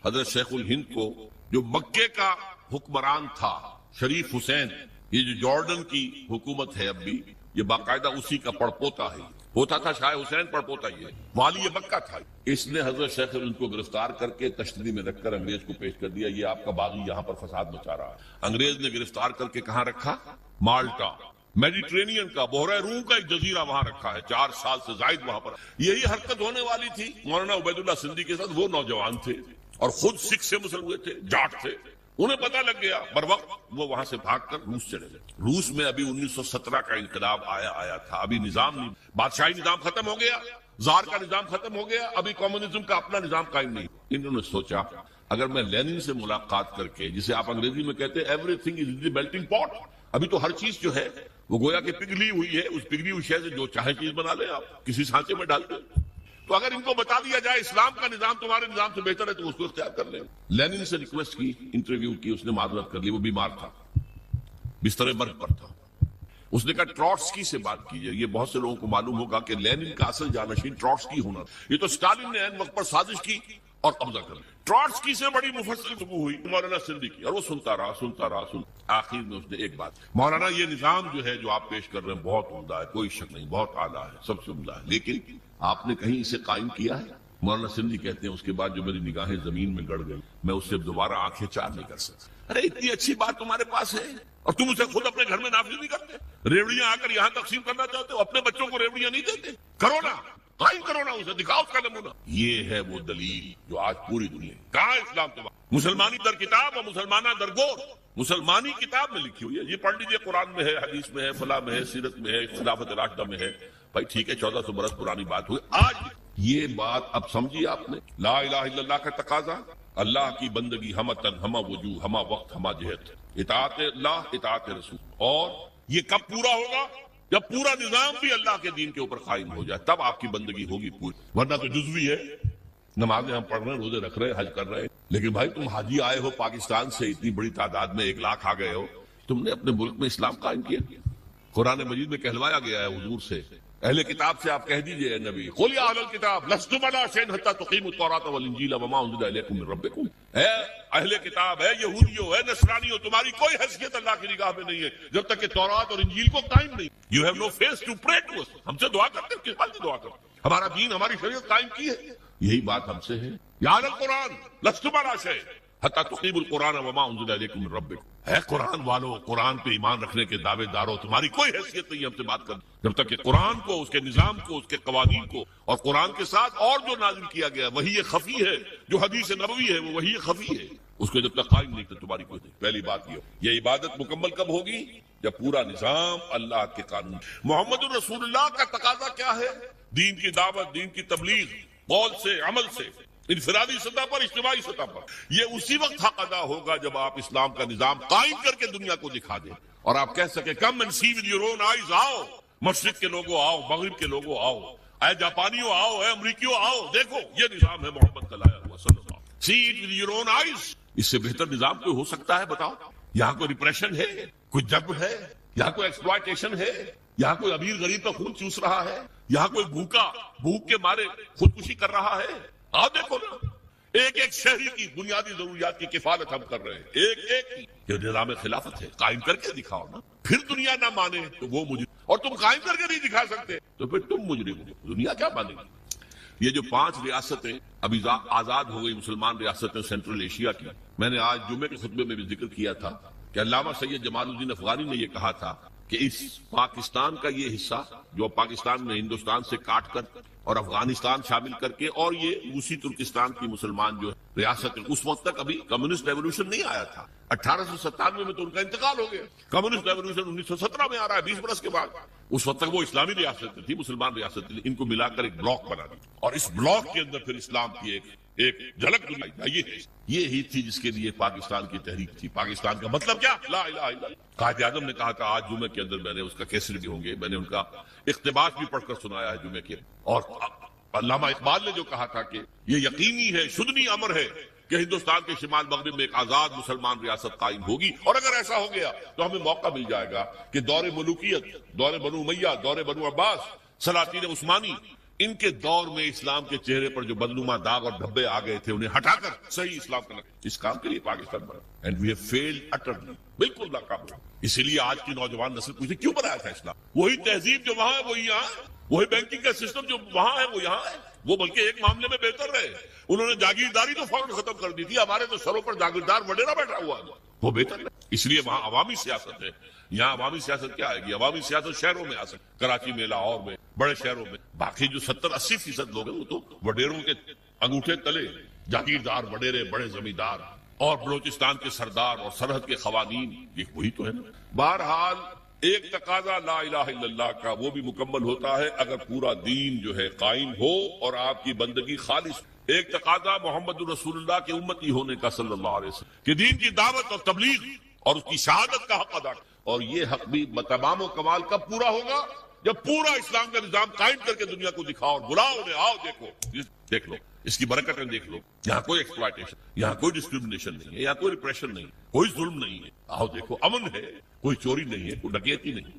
حضرت شیخ الہند کو جو مکے کا حکمران تھا شریف حسین، یہ جو جارڈن کی حکومت ہے اب بھی، یہ باقاعدہ اسی کا پڑپوتا ہے، ہوتا تھا شاہ حسین پڑپوتا یہ والی مکہ تھا، اس نے حضرت شیخ الہند کو گرفتار کر کے تشتری میں رکھ کر انگریز کو پیش کر دیا، یہ آپ کا باغی یہاں پر فساد مچا رہا ہے۔ انگریز نے گرفتار کر کے کہاں رکھا؟ مالٹا، میڈیٹرینین کا، بحیرہ روم کا ایک جزیرہ وہاں رکھا ہے، 4 سال سے زائد وہاں پر۔ یہی حرکت ہونے والی تھی مولانا عبید اللہ سندھی کے ساتھ، وہ نوجوان تھے اور خود سکھ سے مسلم ہوئے تھے، جاٹ تھے، انہیں پتہ لگ گیا، بر وقت وہ وہاں سے بھاگ کر روس چلے گئے۔ روس میں ابھی 1917 کا انقلاب آیا تھا، ابھی نظام نہیں، بادشاہی نظام ختم ہو گیا، زار کا نظام ختم ہو گیا, ابھی کمیونزم کا اپنا نظام قائم نہیں. انہوں نے سوچا اگر میں لینن سے ملاقات کر کے, جسے آپ انگریزی میں کہتے ہیں every thing is in the melting پاٹ, ابھی تو ہر چیز جو ہے وہ گویا کہ پگھلی ہوئی ہے, اس پگھلی ہوئی شے سے جو چاہے چیز بنا لیں آپ, کسی سانچے میں ڈال دیں. تو اگر ان کو بتا دیا جائے اسلام کا نظام تمہارے نظام سے بہتر ہے تو اس کو اختیار کر لیں. لینن سے ریکویسٹ کی, انٹرویو کی, اس نے معذرت کر لی, وہ بیمار تھا, بستر مرگ پر تھا. اس نے کہا ٹروٹسکی سے بات کیجیے. یہ بہت سے لوگوں کو معلوم ہوگا کہ لینن کا اصل جانشین ٹروٹسکی ہونا, یہ تو اسٹالن نے عین وقت پر سازش کی اور قبضہ کر لیا. ٹروٹسکی سے بڑی مفصل گفتگو ہوئی مولانا سندھی کی, اور وہ سنتا رہا. آخر میں اس نے ایک بات, مولانا یہ نظام جو ہے جو آپ پیش کر رہے ہیں بہت عمدہ ہے, کوئی شک نہیں, بہت اعلیٰ ہے, سب سے عمدہ ہے, لیکن آپ نے کہیں اسے قائم کیا ہے؟ مولانا سندھی کہتے ہیں اس کے بعد جو میری نگاہیں زمین میں گڑ گئی, میں اس سے دوبارہ آنکھیں چار نہیں کر سکتا. ارے اتنی اچھی بات تمہارے پاس ہے اور تم اسے خود اپنے گھر میں نافذ نہیں کرتے. ریوڑیاں آ کر یہاں تقسیم کرنا چاہتے ہو, اپنے بچوں کو ریوڑیاں نہیں دیتے. کرو نا, قائم کرو نا, اسے دکھاؤ اس کا نمونہ. یہ ہے وہ دلیل جو آج پوری دنیا کہاں ہے اسلام تمہارا. مسلمانی در کتاب اور مسلمانہ در گور, مسلمانی کتاب میں لکھی ہوئی ہے, یہ پڑھ لیجیے, قرآن میں ہے, حدیث میں ہے, فلاں میں ہے, سیرت میں ہے, خلافت راشدہ میں ہے. بھائی ٹھیک ہے, 1400 برس پرانی بات ہوئی. آج یہ بات اب سمجھیے آپ نے, لا الہ الا اللہ کا تقاضا, اللہ کی بندگی ہمہ تن ہمہ وجوہ ہمہ وقت ہمہ جہت, اطاعت اللہ اطاعت رسول. اور یہ کب پورا ہوگا؟ جب پورا نظام بھی اللہ کے دین کے اوپر قائم ہو جائے, تب آپ کی بندگی ہوگی پوری. ورنہ تو جزوی ہے, نمازیں ہم پڑھ رہے ہیں, روزے رکھ رہے ہیں, حج کر رہے ہیں, لیکن بھائی تم حاجی آئے ہو پاکستان سے, اتنی بڑی تعداد میں 1 لاکھ آ گئے ہو, تم نے اپنے ملک میں اسلام قائم کیا. قرآن مجید میں کہلوایا گیا ہے حضور سے, اہل کتاب سے آپ کہہ دیجئے, نبی قل یا اہل الکتاب لستم علی شیء حتی تقیموا التوراۃ والانجیل وما انزل الیکم من ربکم. اے اہل کتاب, اے یہودیوں, اے نصرانیوں, تمہاری کوئی حیثیت اللہ کی نگاہ میں نہیں ہے جب تک کہ تورات اور انجیل کو قائم نہیں. You have no face to pray to us. ہم سے دعا کرتے ہیں, کس بات کی دعا کرتے ہیں؟ ہمارا دین, ہماری شریعت قائم کی ہے, یہی بات ہم سے ہے. یا اہل القرآن لستم علی شیء حتی تقیموا القرآن وما انزل الیکم من ربکم. اے قرآن والو, قرآن پہ ایمان رکھنے کے دعوے داروں, تمہاری کوئی حیثیت نہیں ہم سے بات کرنے جب تک کہ قرآن کو, اس کے نظام کو, اس کے قوانین کو, اور قرآن کے ساتھ اور جو نازل کیا گیا وہی یہ خفی ہے, جو حدیث نبوی ہے وہ وہی خفی ہے, اس کو جب تک قائم نہیں تو تمہاری کوئی نہیں. پہلی بات یہ عبادت مکمل کب ہوگی؟ جب پورا نظام اللہ کے قانون. محمد الرسول اللہ کا تقاضا کیا ہے؟ دین کی دعوت, دین کی تبلیغ, قول سے, عمل سے, انفرادی سطح پر, اجتماعی سطح پر. یہ اسی وقت حق ادا ہوگا جب آپ اسلام کا نظام قائم کر کے دنیا کو دکھا دیں اور آپ کہہ سکیں come and see with your own eyes, آؤ مشرق کے لوگوں آؤ, مغرب کے لوگوں آؤ, اے جاپانیوں آؤ, اے امریکیوں آؤ, دیکھو یہ نظام ہے محمد کا لایا ہوا صلی اللہ علیہ وسلم. See it with your own eyes. اس سے بہتر نظام کوئی ہو سکتا ہے؟ بتاؤ. یہاں کوئی ریپریشن ہے, کوئی جبر ہے, یہاں کوئی ایکسپلائٹیشن ہے, یہاں کوئی امیر غریب کا خون چوس رہا ہے, یہاں کوئی بھوک کے مارے خودکشی کر رہا ہے؟ آؤ دیکھو نا, ایک ایک شہری کی بنیادی ضروریات کی کفالت ہم کر رہے ہیں, ایک ایک کی. یہ نظام خلافت ہے, قائم کر کے دکھاؤ نا. پھر دنیا نہ مانے تو وہ مجرم, اور تم قائم کر کے نہیں دکھا سکتے تو پھر تم مجرم ہو, دنیا کیا مانے گی؟ یہ جو 5 ریاستیں ابھی آزاد ہو گئی, مسلمان ریاستیں سینٹرل ایشیا کی, میں نے آج جمعے کے خطبے میں بھی ذکر کیا تھا کہ علامہ سید جمال الدین افغانی نے یہ کہا تھا کہ اس پاکستان کا یہ حصہ جو پاکستان نے ہندوستان سے کاٹ کر اور افغانستان شامل کر کے, اور یہ روسی ترکستان کی مسلمان جو ریاست, اس وقت تک ابھی کمیونسٹ ریولوشن نہیں آیا تھا. 1897 میں تو ان کا انتقال ہو گیا. کمیونسٹ ریولوشن 1917 میں آ رہا ہے, 20 برس کے بعد. اس وقت تک وہ اسلامی ریاست تھی, مسلمان ریاست تھی, ان کو ملا کر ایک بلاک بنا دی, اور اس بلاک کے اندر پھر اسلام کی ایک جھلک دکھائی. یہی تھی جس کے لیے پاکستان کی تحریک تھی. پاکستان کا مطلب کیا؟ لا الہ الا اللہ. قائد اعظم نے کہا تھا, آج جمعے کے اندر میں نے اس کا کیسٹ بھی ہوں گے, میں نے ان کا اقتباس بھی پڑھ کر سنایا ہے جمعے کے. اور علامہ اقبال نے جو کہا تھا کہ یہ یقینی ہے, شدنی امر ہے کہ ہندوستان کے شمال مغرب میں ایک آزاد مسلمان ریاست قائم ہوگی, اور اگر ایسا ہو گیا تو ہمیں موقع مل جائے گا کہ دور ملوکیت, دور بنو امیہ, دور بنو عباس, سلاطین عثمانی, ان کے دور میں اسلام کے چہرے پر جو بدنما داغ اور دھبے آ گئے تھے انہیں ہٹا کر صحیح اسلام کا اس کام کے لیے پاکستان بنا. And we have failed utterly, بالکل ناکام ہوا. اسی لیے آج کی نوجوان نسل پوچھتے کیوں بنایا تھا اسلام؟ وہی تہذیب جو وہاں ہے وہی یہاں, وہی بینکنگ کا سسٹم جو وہاں ہے وہ یہاں ہے. وہ بلکہ ایک معاملے میں بہتر رہے, انہوں نے جاگیرداری تو فوراً ختم کر دی تھی. ہمارے تو سروں پر جاگیردار وڈیرا بیٹھا ہوا ہے, وہ بہتر ہے. اس لیے وہاں عوامی سیاست ہے. یہاں عوامی سیاست کیا آئے گی؟ عوامی سیاست شہروں میں آ سکتی, کراچی میں, لاہور میں, بڑے شہروں میں. باقی جو 70-80% لوگ ہیں وہ تو وڈیروں کے انگوٹھے تلے, جاگیردار وڈیرے, بڑے زمیندار, اور بلوچستان کے سردار اور سرحد کے قوانین, یہ وہی تو ہے نا. بہرحال ایک تقاضا لا الہ الا اللہ کا وہ بھی مکمل ہوتا ہے اگر پورا دین جو ہے قائم ہو اور آپ کی بندگی خالص. ایک تقاضا محمد رسول اللہ کے امتی ہونے کا صلی اللہ علیہ وسلم کہ دین کی دعوت اور تبلیغ اور اس کی شہادت کا حق ادا. اور یہ حق بھی بتمام و کمال کب پورا ہوگا؟ جب پورا اسلام کا نظام قائم کر کے دنیا کو دکھاؤ اور بلاؤ انہیں، آؤ دیکھ لو اس کی برکتیں دیکھ لو. یہاں کوئی ایکسپلائٹیشن، یہاں کوئی ڈسکریمنیشن نہیں ہے، یہاں کوئی ریپریشن نہیں، کوئی ظلم نہیں ہے. آؤ دیکھو، امن ہے، کوئی چوری نہیں ہے، کوئی ڈکیتی نہیں.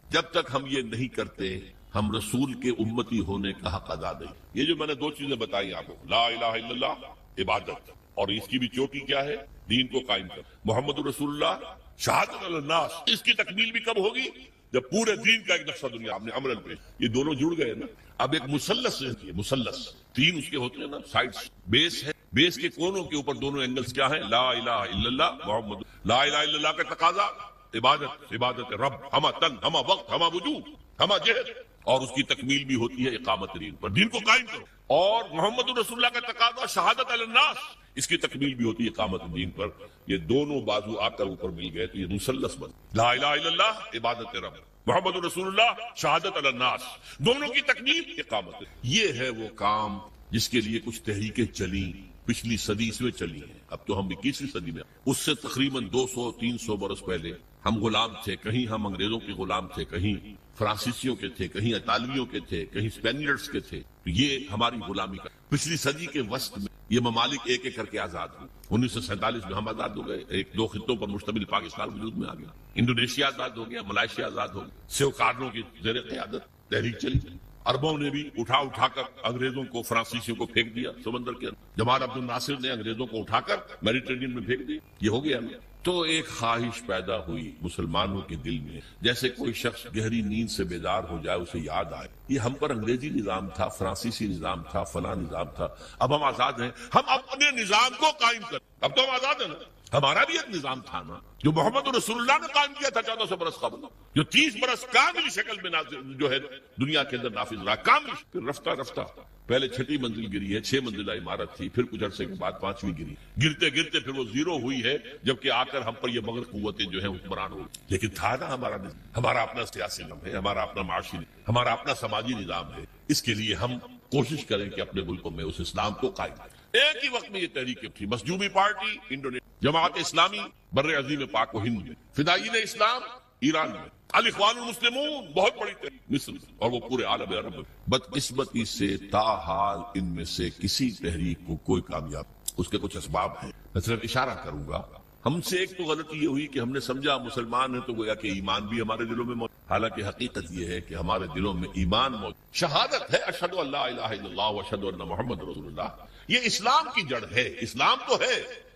جب تک ہم یہ نہیں کرتے ہم رسول کے امتی ہونے کا حق ادا نہیں. یہ جو میں نے دو چیزیں بتائی آپ کو، لا الہ الا اللہ عبادت، اور اس کی بھی چوٹی کیا ہے؟ دین کو قائم کر. محمد رسول اللہ شہادت علی الناس، اس کی تکمیل بھی کب ہوگی؟ جب پورے دین کا ایک نقشہ دنیا آپ نے عمل پہ. یہ دونوں جڑ گئے نا. اب ایک مثلث ہے، مثلث تین اس کے ہوتے ہیں نا سائڈس. بیس ہے، بیس کے کونوں کے اوپر دونوں اینگلز کیا ہیں؟ لا الہ الا اللہ محمد. لا الہ الا اللہ کا تقاضا عبادت، عبادت رب، ہما تن، ہما وقت، ہما وجود، ہما جہد. اور اس کی تکمیل بھی ہوتی ہے اقامت دین پر، دین کو قائم کرو. اور محمد رسول اللہ کا تقاضا شہادت علی الناس، اس کی تکمیل بھی ہوتی ہے اقامت دین پر. یہ دونوں بازو آ کر اوپر مل گئے تو یہ مثلث بن. لا الہ الا اللہ عبادت رب، محمد رسول اللہ شہادت علی الناس، دونوں کی تکمیل اقامت. یہ ہے وہ کام جس کے لیے کچھ تحریکیں چلی پچھلی صدی میں چلی ہیں. اب تو ہم 21ویں صدی میں، اس سے تقریباً 200-300 برس پہلے ہم غلام تھے. کہیں ہم انگریزوں کے غلام تھے، کہیں فرانسیسیوں کے تھے، کہیں اطالویوں کے تھے، کہیں اسپینیئرز کے تھے. یہ ہماری غلامی کا پچھلی صدی کے وسط میں یہ ممالک ایک ایک کر کے آزاد ہوئے. 1947 میں ہم آزاد ہو گئے. ایک دو خطوں پر مشتمل پاکستان وجود میں آ گیا. انڈونیشیا آزاد ہو گیا، ملائیشیا آزاد ہو گیا. سیوکارنوں کی زیر قیادت تحریک چلی. عربوں نے بھی اٹھا کر انگریزوں کو، فرانسیسیوں کو پھینک دیا سمندر کے اندر. جمال عبد الناصر نے انگریزوں کو اٹھا کر میڈیٹرینین میں پھینک دیا. یہ ہو گیا. تو ایک خواہش پیدا ہوئی مسلمانوں کے دل میں، جیسے کوئی شخص گہری نیند سے بیدار ہو جائے، اسے یاد آئے یہ ہم پر انگریزی نظام تھا، فرانسیسی نظام تھا، فلاں نظام تھا. اب ہم آزاد ہیں، ہم اپنے نظام کو قائم کریں. اب تو ہم آزاد ہیں نا. ہمارا بھی ایک نظام تھا نا جو محمد رسول اللہ نے قائم کیا تھا 1400 برس قبل، جو 30 برس کامل شکل میں جو ہے دنیا کے اندر نافذ رہا. کامل. پھر رفتہ رفتہ پہلے 6 منزل گری ہے، 6 منزلہ عمارت تھی، پھر کچھ عرصے کے بعد 5ویں گری. گرتے گرتے پھر وہ 0 ہوئی ہے، جبکہ آ کر ہم پر یہ مغرب قوتیں جو ہیں حکمران ہوئی. لیکن تھا نا ہمارا اپنا سیاسی نظام ہے، ہمارا اپنا معاشی نظام، ہمارا اپنا سماجی نظام ہے. اس کے لیے ہم کوشش کریں کہ اپنے ملکوں میں اس اسلام کو قائم کریں. ایک ہی وقت میں یہ تحریکیں تھی. مظلومی پارٹی انڈونیشیا، جماعت اسلامی بر عظیم پاک و ہند میں، فدائین اسلام ایران میں، الاخوان المسلمون بہت بڑی تحریک مصر میں، اور وہ پورے عالم عرب میں. بدقسمتی سے تاحال ان میں سے کسی تحریک کو کوئی کامیاب، اس کے کچھ اسباب ہیں. میں صرف اشارہ کروں گا. ہم سے ایک تو غلطی یہ ہوئی کہ ہم نے سمجھا مسلمان ہیں تو گویا کہ ایمان بھی ہمارے دلوں میں موجود. حالانکہ حقیقت یہ ہے کہ ہمارے دلوں میں ایمان موجود. شہادت ہے اشہد ان لا الہ الا اللہ و اشہد ان محمد رسول اللہ. یہ اسلام کی جڑ ہے. اسلام تو ہے،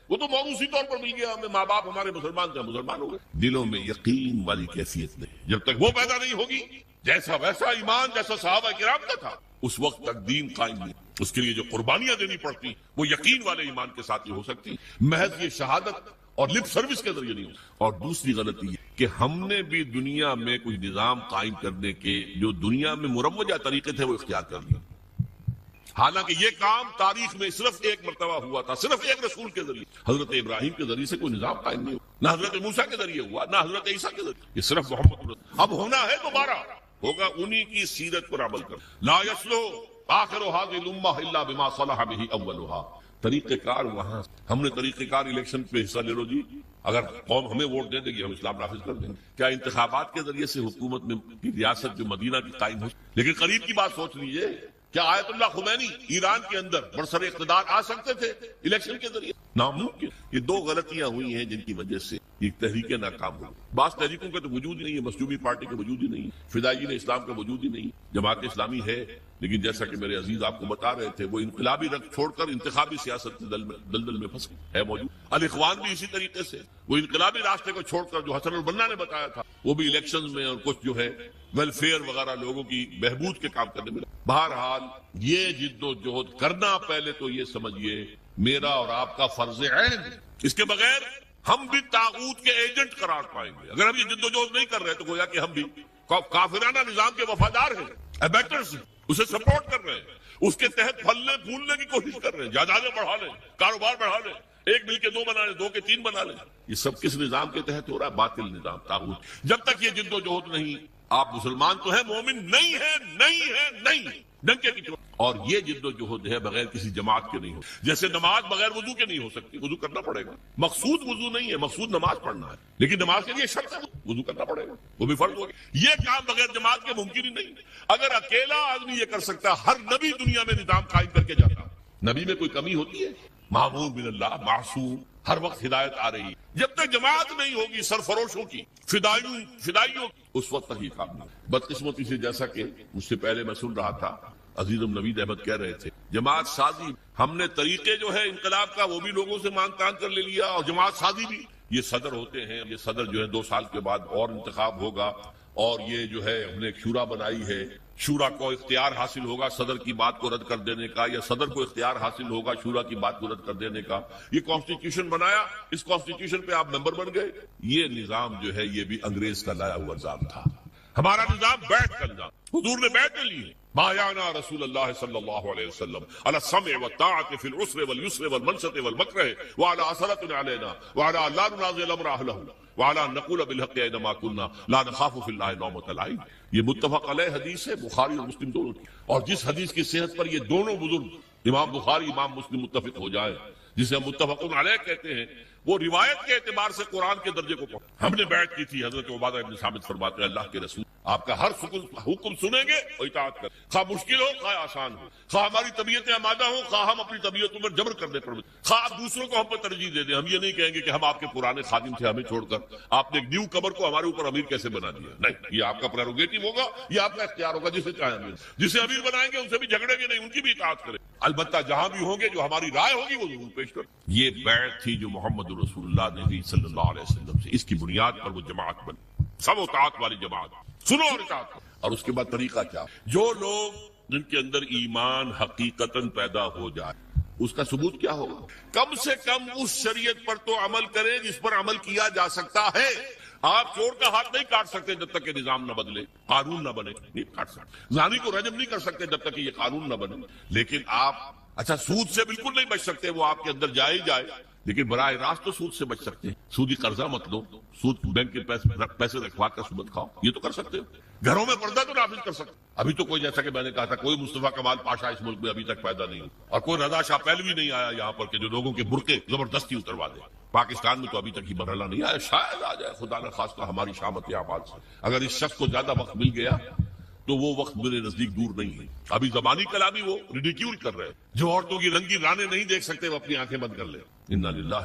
وہ تو موروثی طور پر مل گیا ہمیں. ماں باپ ہمارے مسلمان تھے، مسلمان ہو گئے. دلوں میں یقین والی کیفیت نہیں. جب تک وہ پیدا نہیں ہوگی، جیسا ویسا ایمان جیسا صحابہ کرام کا تھا، اس وقت تک دین قائم نہیں. اس کے لیے جو قربانیاں دینی پڑتی وہ یقین والے ایمان کے ساتھ ہی ہو سکتی. محض یہ شہادت اور لپ سروس کے ذریعے نہیں ہو. اور دوسری غلطی یہ کہ ہم نے بھی دنیا میں کچھ نظام قائم کرنے کے جو دنیا میں مروجہ طریقے تھے وہ اختیار کر لیے. حالانکہ یہ کام تاریخ میں صرف ایک مرتبہ ہوا تھا، صرف ایک رسول کے ذریعے. حضرت ابراہیم کے ذریعے سے کوئی نظام قائم نہیں ہوا، نہ حضرت موسیٰ کے ذریعے ہوا، نہ حضرت عیسیٰ کے ذریعے. یہ صرف محمد رسول. اب ہونا ہے دوبارہ، ہوگا انہی کی سیرت پر عمل کر. لا يصلح آخر هذه الامه الا بما صلح به اولها. طریقہ کار وہاں ہم نے طریقہ کار الیکشن پہ حصہ لے لو جی، اگر قوم ہمیں ووٹ دے دے گی ہم اسلام نافذ کر دیں گے. کیا انتخابات کے ذریعے سے حکومت میں کی ریاست جو مدینہ کی قائم ہو؟ لیکن قریب کی بات سوچ لیجیے، کیا آیت اللہ خمینی ایران کے اندر برسر اقتدار آ سکتے تھے الیکشن کے ذریعے؟ ناممکن. یہ دو غلطیاں ہوئی ہیں جن کی وجہ سے یہ تحریکیں ناکام ہوئی. بعض تحریکوں کا تو وجود ہی نہیں ہے. مظلومی پارٹی کا وجود ہی نہیں، فدائین اسلام کا وجود ہی نہیں. جماعت اسلامی ہے، لیکن جیسا کہ میرے عزیز آپ کو بتا رہے تھے وہ انقلابی رنگ چھوڑ کر انتخابی سیاست کے دلدل میں پھنس ہے موجود. الاخوان بھی اسی طریقے سے وہ انقلابی راستے کو چھوڑ کر جو حسن البنا نے بتایا تھا وہ بھی الیکشن میں اور کچھ جو ہے ویلفیئر وغیرہ لوگوں کی بہبود کے کام کرنے میں. بہرحال یہ جد و جہد کرنا پہلے تو یہ سمجھیے میرا اور آپ کا فرض عین. اس کے بغیر ہم بھی طاغوت کے ایجنٹ قرار پائیں گے. اگر ہم یہ جد و جہد نہیں کر رہے تو گویا کہ ہم بھی کافرانہ نظام کے وفادار ہیں، ایبیٹرز ہیں، اسے سپورٹ کر رہے ہیں، اس کے تحت پھلنے پھولنے کی کوشش کر رہے ہیں، جائیدادیں بڑھا لیں، کاروبار بڑھا لیں. ایک مل کے دو بنا لیں، دو کے تین بنا لیں. یہ سب کس نظام کے تحت ہو رہا ہے؟ باطل نظام، طاغوت. جب تک یہ جد و جہد نہیں، آپ مسلمان تو ہیں، مومن نہیں ہے، نہیں ہے، نہیں. ڈنکے کی چوٹ. اور یہ جد و جہد ہے بغیر کسی جماعت کے نہیں ہو. جیسے نماز بغیر وضو کے نہیں ہو سکتی، وضو کرنا پڑے گا. مقصود وضو نہیں ہے، مقصود نماز پڑھنا ہے، لیکن نماز کے لیے شرط ہے وضو کرنا پڑے گا، وہ بھی فرض ہوگا. یہ کام بغیر جماعت کے ممکن ہی نہیں. اگر اکیلا آدمی یہ کر سکتا، ہر نبی دنیا میں نظام قائم کر کے جاتا. نبی میں کوئی کمی ہوتی ہے؟ معمور من اللہ، معصوم، ہر وقت ہدایت آ رہی. جب تک جماعت نہیں ہوگی سرفروشوں کی، فدائیوں کی، اس وقت تک یہ کام نہیں. بدقسمتی سے جیسا کہ مجھ سے پہلے میں سن رہا تھا، عزیز نوید احمد کہہ رہے تھے جماعت سازی، ہم نے طریقے جو ہے انقلاب کا وہ بھی لوگوں سے مان تان کر لے لیا، اور جماعت سازی بھی. یہ صدر ہوتے ہیں، یہ صدر جو ہے 2 سال کے بعد اور انتخاب ہوگا، اور یہ جو ہے ہم نے ایک شورا بنائی ہے، شورا کو اختیار حاصل ہوگا صدر کی بات کو رد کر دینے کا، یا صدر کو اختیار حاصل ہوگا شورا کی بات کو رد کر دینے کا. یہ کانسٹیٹیوشن بنایا، اس کانسٹیٹیوشن پہ آپ ممبر بن گئے. یہ نظام جو ہے یہ بھی انگریز کا لایا ہوا نظام تھا. ہمارا نظام بیعت کا نظام، حضور نے بیعت لی ہے. بایعنا رسول اللہ صلی اللہ علیہ وسلم علی السمع والطاعۃ فی العسر والیسر والمنشط والمکرہ وعلی اثرۃ علینا وعلی لا ننازع الامر اہلہ وعلی ان نقول بالحق اینما کنا لا نخاف فی اللہ لومۃ لائم. یہ متفق علیہ حدیث ہے، بخاری اور مسلم دونوں کی. اور جس حدیث کی صحت پر یہ دونوں بزرگ امام بخاری امام مسلم متفق ہو جائیں، جسے ہم متفق علیہ کہتے ہیں، وہ روایت کے اعتبار سے قرآن کے درجے کو پڑھا. ہم نے بیعت کی تھی. حضرت عبادہ بن ثابت فرماتے ہیں اللہ کے رسول آپ کا ہر حکم سنیں گے اور اطاعت کریں، خواہ مشکل ہو خواہ آسان ہو، خواہ ہماری طبیعتیں آمادہ ہوں خواہ ہم اپنی طبیعتوں پر جبر کرنے پر، خواہ آپ دوسروں کو ہم پر ترجیح دے دیں. ہم یہ نہیں کہیں گے کہ ہم آپ کے پرانے خادم تھے، ہمیں چھوڑ کر آپ نے ایک نیو کمر کو ہمارے اوپر امیر کیسے بنا دیا. نہیں، یہ آپ کا پریروگیٹو ہوگا، یہ آپ کا اختیار ہوگا. جسے چاہیں امیر، جسے امیر بنائیں گے ان سے بھی جھگڑیں گے نہیں، ان کی بھی اطاعت کریں. البتہ جہاں بھی ہوں گے جو ہماری رائے ہوگی وہ ضرور پیش کریں. یہ بیعت تھی جو محمد رسول اللہ نے صلی اللہ علیہ وسلم سے، اس کی بنیاد پر وہ جماعت بنی، سب اطاعت والی جماعت. سنو اور اطاعت کرو. اور اس کے بعد طریقہ کیا؟ جو لوگ جن کے اندر ایمان حقیقتاً پیدا ہو جائے، اس کا ثبوت کیا ہوگا؟ کم سے کم اس شریعت پر تو عمل کریں جس پر عمل کیا جا سکتا ہے. آپ چور کا ہاتھ نہیں کاٹ سکتے جب تک کہ نظام نہ بدلے، قانون نہ بنے. نہیں کاٹ سکتے. زانی کو رجم نہیں کر سکتے جب تک کہ یہ قانون نہ بنے. لیکن آپ اچھا سود سے بالکل نہیں بچ سکتے، وہ آپ کے اندر جائے ہی جائے، لیکن براہ راست تو سود سے بچ سکتے ہیں. سودی قرضہ مت لو، سود بینک کے پیسے رکھوا کر سود کھاؤ، یہ تو کر سکتے ہو. گھروں میں پردہ تو نافذ کر سکتے. ابھی تو کوئی، جیسا کہ میں نے کہا تھا، کوئی مصطفیٰ کمال پاشا اس ملک میں ابھی تک پیدا نہیں ہوا، اور کوئی رضا شاہ پہلوی نہیں آیا یہاں پر کہ جو لوگوں کے برقعے زبردستی اتروا دے. پاکستان میں تو ابھی تک یہ مرحلہ نہیں آیا، شاید آ جائے خدا نہ خواستہ ہماری شامت اعمال سے. اگر اس شخص کو زیادہ وقت مل گیا تو وہ وقت میرے نزدیک دور نہیں ہے. ابھی زبانی کلامی وہ ریڈیکیول کر رہے ہیں. جو عورتوں کی رنگی رانے نہیں دیکھ سکتے وہ اپنی آنکھیں بند کر لیں. انا للہ.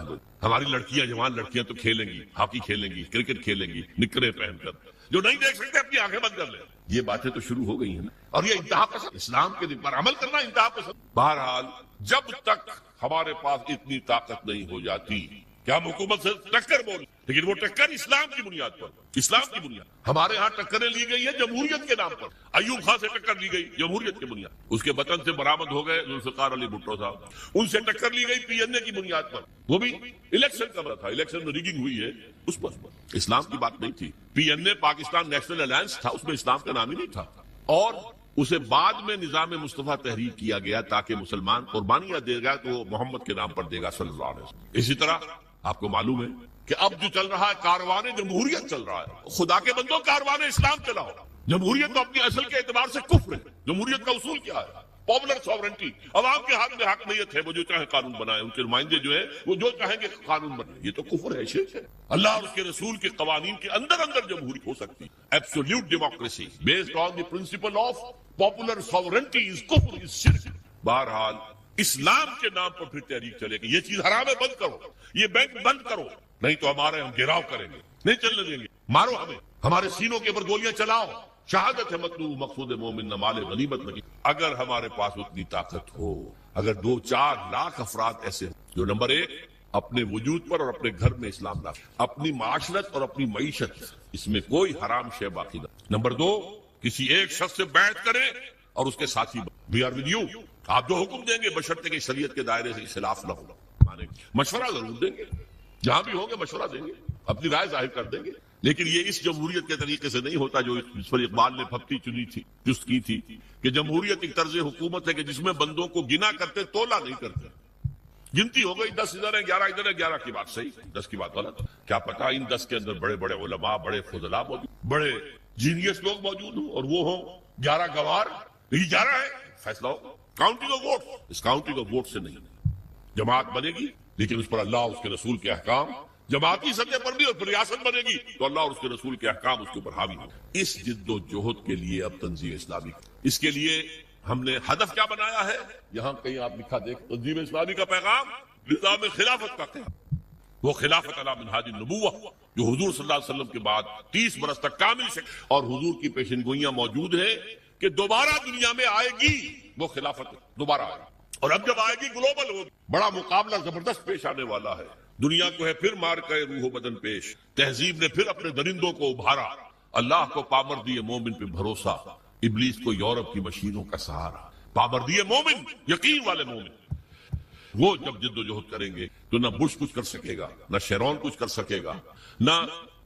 ہماری لڑکیاں، جوان لڑکیاں تو کھیلیں گی، ہاکی کھیلیں گی، کرکٹ کھیلیں گی نکرے پہن کر. جو نہیں دیکھ سکتے اپنی آنکھیں بند کر لیں. یہ باتیں تو شروع ہو گئی ہیں، اور یہ انتہا پسند اسلام کے دن پر عمل کرنا انتہا پسند. بہرحال جب تک ہمارے پاس اتنی طاقت نہیں ہو جاتی کہ ہم حکومت سے ٹکر بول، لیکن وہ ٹکر اسلام کی بنیاد پر، اسلام کی بنیاد. ہمارے ہاں ٹکریں لی گئی ہے جمہوریت کے نام پر. ایوب خان سے ٹکر لی گئی جمہوریت کی بنیاد، اس کے وطن سے برآمد ہو گئے ذوالفقار علی بھٹو صاحب. ان سے ٹکر لی گئی پی این اے کی بنیاد پر، وہ بھی الیکشن کا تھا، الیکشن میں ریگنگ ہوئی ہے، اس پر اسلام کی بات نہیں تھی. پی این اے پاکستان نیشنل الائنس تھا، اس میں اسلام کا نام ہی نہیں تھا. اور اسے بعد میں نظام مصطفیٰ تحریک کیا گیا تاکہ مسلمان قربانیاں دے گا تو وہ محمد کے نام پر دے گا صلی اللہ علیہ وسلم. اسی طرح آپ کو معلوم ہے کہ اب جو چل رہا ہے کاروان جمہوریت چل رہا ہے. خدا کے بندوں کاروان اسلام چلاؤ. جمہوریت تو اپنی اصل کے اعتبار سے کفر ہے. جمہوریت کا اصول کیا ہے؟ Popular sovereignty. عوام کے ہاتھ میں حاکمیت ہے، وہ جو چاہے قانون بنائے، ان کے نمائندے جو ہیں وہ جو چاہیں گے قانون بنائے. یہ تو کفر ہے، شرک ہے. اللہ اور اس کے رسول کے قوانین کے اندر جمہوری ہو سکتی. Absolute democracy based on the principle of popular sovereignty is کفر، از شرک. بہرحال اسلام کے نام پر پھر تحریک چلے گی. یہ چیز حرام ہے، بند کرو. یہ بینک بند کرو، نہیں تو ہمارے ہم گھیراؤ کریں گے، نہیں چلنے دیں گے. مارو ہمیں، ہمارے سینوں کے اوپر گولیاں چلاؤ. شہادت ہے مطلوب مقصود مومن نہ مال غنیمت نہیں. اگر ہمارے پاس اتنی طاقت ہو، اگر 2-4 لاکھ افراد ایسے ہوں جو نمبر 1 اپنے وجود پر اور اپنے گھر میں اسلام لا، اپنی معاشرت اور اپنی معیشت اس میں کوئی حرام شے باقی نہ. نمبر 2 کسی ایک شخص سے بیعت کرے اور اس کے ساتھی وی آر ود یو. آپ جو حکم دیں گے بشرطے کہ شریعت کے دائرے سے خلاف نہ ہو، مانے مشورہ ضرور دیں گے، جہاں بھی ہوں گے مشورہ دیں گے، اپنی رائے ظاہر کر دیں گے. لیکن یہ اس جمہوریت کے طریقے سے نہیں ہوتا جو اس پر اقبال نے پھپتی چنی تھی، جست کی تھی کہ جمہوریت ایک طرز حکومت ہے کہ جس میں بندوں کو گنا کرتے تولا نہیں کرتے. گنتی ہو گئی 10 ادھر ہے 11 ادھر ہے 11 کی بات صحیح 10 کی بات غلط کیا پتا ان 10 کے اندر بڑے بڑے علماء بڑے فضلاء موجود بڑے جینیس لوگ موجود ہوں اور وہ ہوں 11 گوار یہ 11 ہے فیصلہ ہوگا کاؤنٹنگ آف ووٹ اس کاؤنٹنگ آف ووٹ سے نہیں جماعت بنے گی لیکن اس پر اللہ اس کے رسول کے احکام جماعتی سطح پر بھی اور ریاست بنے گی تو اللہ اور اس کے رسول کے احکام اس کے اوپر حاوی ہوں اس جد و جہد کے لیے اب تنظیم اسلامی اس کے لیے ہم نے ہدف کیا بنایا ہے یہاں کہیں آپ لکھا دیکھ تنظیم اسلامی کا پیغام نظام خلافت کا قیام وہ خلافت علی منہاج النبوہ جو حضور صلی اللہ علیہ وسلم کے بعد 30 برس تک کامل شکل اور حضور کی پیشن گوئیاں موجود ہیں کہ دوبارہ دنیا میں آئے گی وہ خلافت دوبارہ آئے گی اور اب جب آئے گی گلوبل ہوگی بڑا مقابلہ زبردست پیش آنے والا ہے دنیا کو ہے پھر مار کے روح و بدن پیش تہذیب نے پھر اپنے درندوں کو ابھارا اللہ کو پامردی مومن پہ بھروسہ ابلیس کو یورپ کی مشینوں کا سہارا پابندی مومن یقین والے مومن وہ جب جد و جہد کریں گے تو نہ بش کچھ کر سکے گا نہ شیرون کچھ کر سکے گا نہ